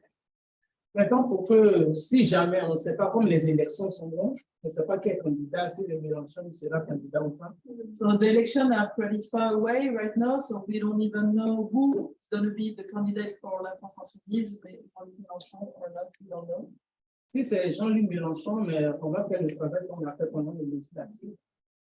Maintenant, pour que, si jamais, on ne sait pas comme les élections sont bonnes, on ne sait pas quel candidat, si le Mélenchon sera candidat ou pas. So the elections are pretty far away right now, so we don't even know who is going to be the candidate for la France Insoumise, Mélenchon or not, we don't know. Si c'est Jean-Luc Mélenchon, mais on va faire le travail qu'on a fait pendant les législatives.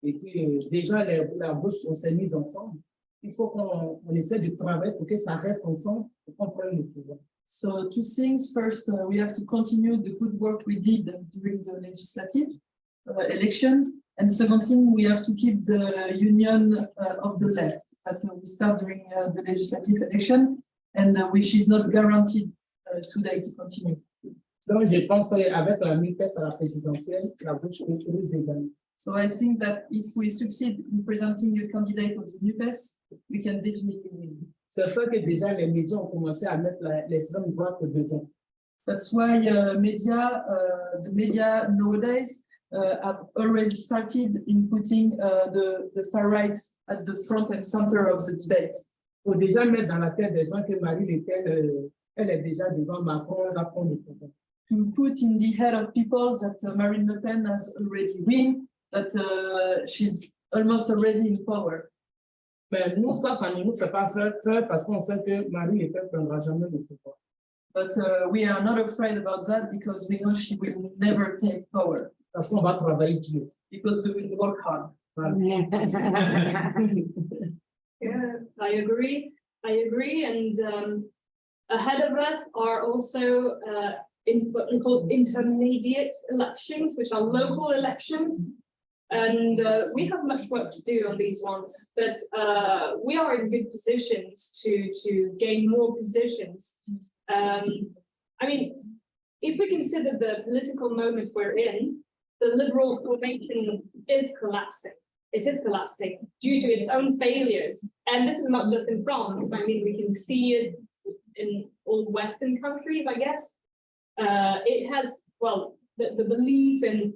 Et puis, déjà, la bouche, on s'est mise ensemble. Il faut qu'on essaie de travailler pour que ça reste ensemble, pour qu'on prenne le pouvoir. So 2 things. First, we have to continue the good work we did during the legislative election. And second thing, we have to keep the union of the left that we start during the legislative election and which is not guaranteed today to continue. Donc, je pense qu'avec la NUPES à la présidentielle, la bouche risque de gagner. So I think that if we succeed in presenting a candidate of the NUPES, we can definitely win. C'est pour ça que déjà les médias ont commencé à mettre l'extrême droite devant. That's why the media nowadays have already started in putting the far right at the front and center of the debate. Faut déjà mettre dans la tête des gens que Marine Le Pen, elle est déjà devant Macron, va prendre le pouvoir. To put in the head of people that Marine Le Pen has already won, that she's almost already in power. Mais nous, ça ne nous fait pas peur parce qu'on sait que Marine Le Pen ne prendra jamais le pouvoir. But we are not afraid about that because we know she will never take power. Parce qu'on va travailler dur. Because we will work hard. Yeah, I agree. And ahead of us are also in what we call intermediate elections, which are local elections. And we have much work to do on these ones, but we are in good positions to gain more positions. I mean, if we consider the political moment we're in, the liberal formation is collapsing. It is collapsing due to its own failures. And this is not just in France. I mean, we can see it in all Western countries, I guess. It has, well, the belief in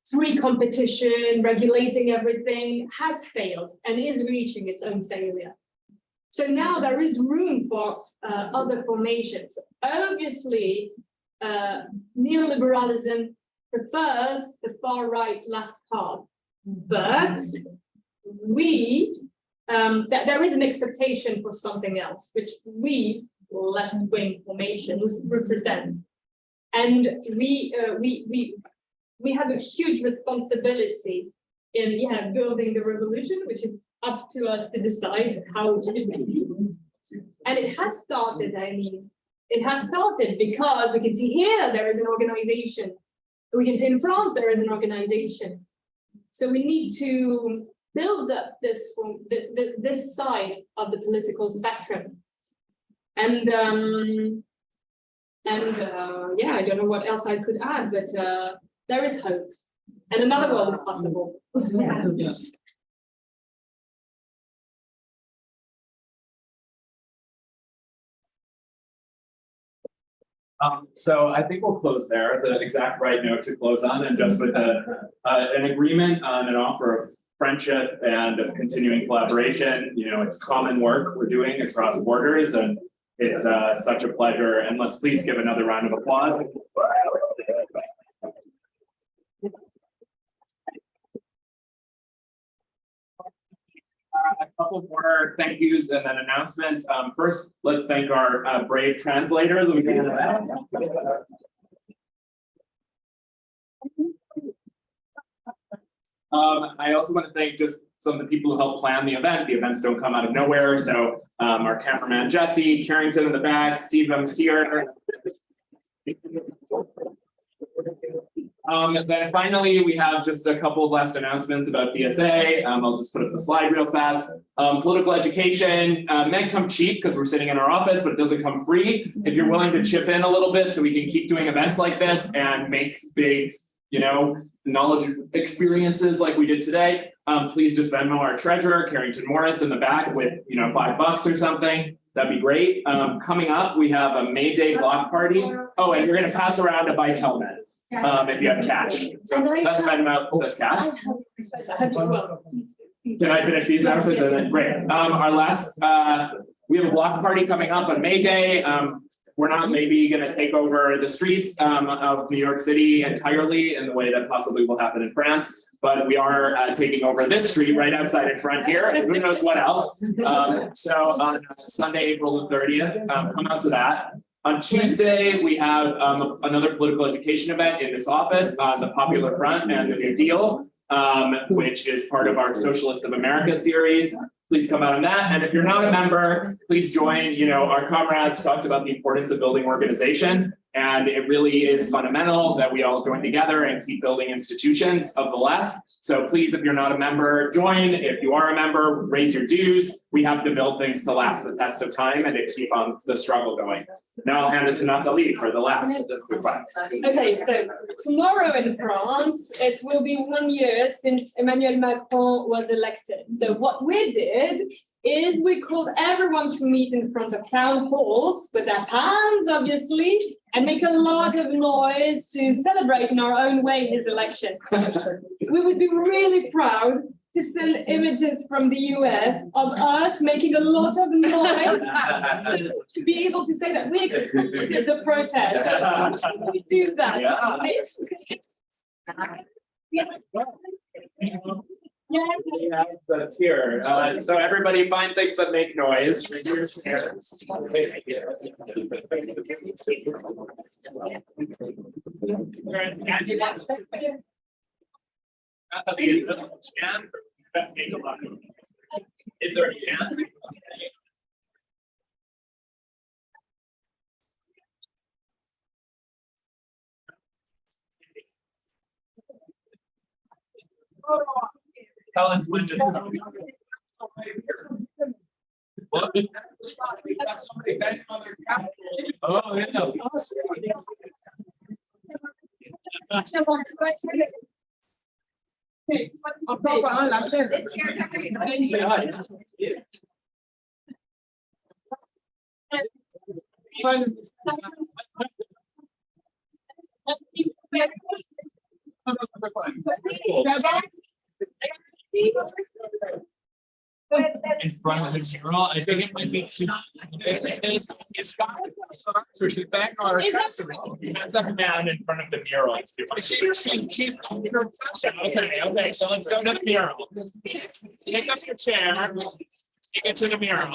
free competition, regulating everything has failed and is reaching its own failure. So now there is room for other formations. Obviously, neoliberalism prefers the far right last card, but we that there is an expectation for something else, which we left-wing formations represent. And we have a huge responsibility in building the revolution, which is up to us to decide how it should be. And it has started, I mean, it has started because we can see here there is an organization. We can see in France there is an organization. So we need to build up this this side of the political spectrum. And yeah, I don't know what else I could add, but there is hope, and another world is possible. Yes. So I think we'll close there, the exact right note to close on, and just with an agreement on an offer of friendship and of continuing collaboration. You know, it's common work we're doing across borders, and it's such a pleasure. And let's please give another round of applause. A couple more thank yous and then announcements. First, let's thank our brave translator. I also want to thank just some of the people who helped plan the event. The events don't come out of nowhere. So our cameraman Jesse, Carrington in the back, Steve here. Then finally, we have just a couple of last announcements about DSA. I'll just put up the slide real fast. Political education may come cheap because we're sitting in our office, but it doesn't come free. If you're willing to chip in a little bit so we can keep doing events like this and make big, you know, knowledge experiences like we did today, please just Venmo our treasurer, Carrington Morris, in the back with, you know, $5 or something. That'd be great. Coming up, we have a May Day block party. Oh, and we're going to pass around a bike helmet. If you have cash. So that's Venmo. Oh, that's cash. Can I finish these now? So then, great. Our last, we have a block party coming up on May Day. We're not maybe going to take over the streets of New York City entirely in the way that possibly will happen in France, but we are taking over this street right outside in front here, and who knows what else. So on Sunday, April the 30th, come out to that. On Tuesday, we have another political education event in this office on the Popular Front and the New Deal, which is part of our Socialist of America series. Please come out on that. And if you're not a member, please join. You know, our comrades talked about the importance of building organization. And it really is fundamental that we all join together and keep building institutions of the left. So please, if you're not a member, join. If you are a member, raise your dues. We have to build things to last the test of time and to keep on the struggle going. Now I'll hand it to Nathalie for the last quick ones. Okay, so tomorrow in France, it will be 1 year since Emmanuel Macron was elected. So what we did is we called everyone to meet in front of town halls with their hands, obviously, and make a lot of noise to celebrate in our own way his election. We would be really proud to send images from the US of us making a lot of noise to be able to say that we expected the protest. We do that. Yeah, that's here. So everybody find things that make noise. Is there a chance? Tell us when to. Oh, yeah. In front of the mural, I think it might be too. So she's back on her hands up and down in front of the mural. Okay, so let's go to the mural. Pick up your chair. Take it to the mirror.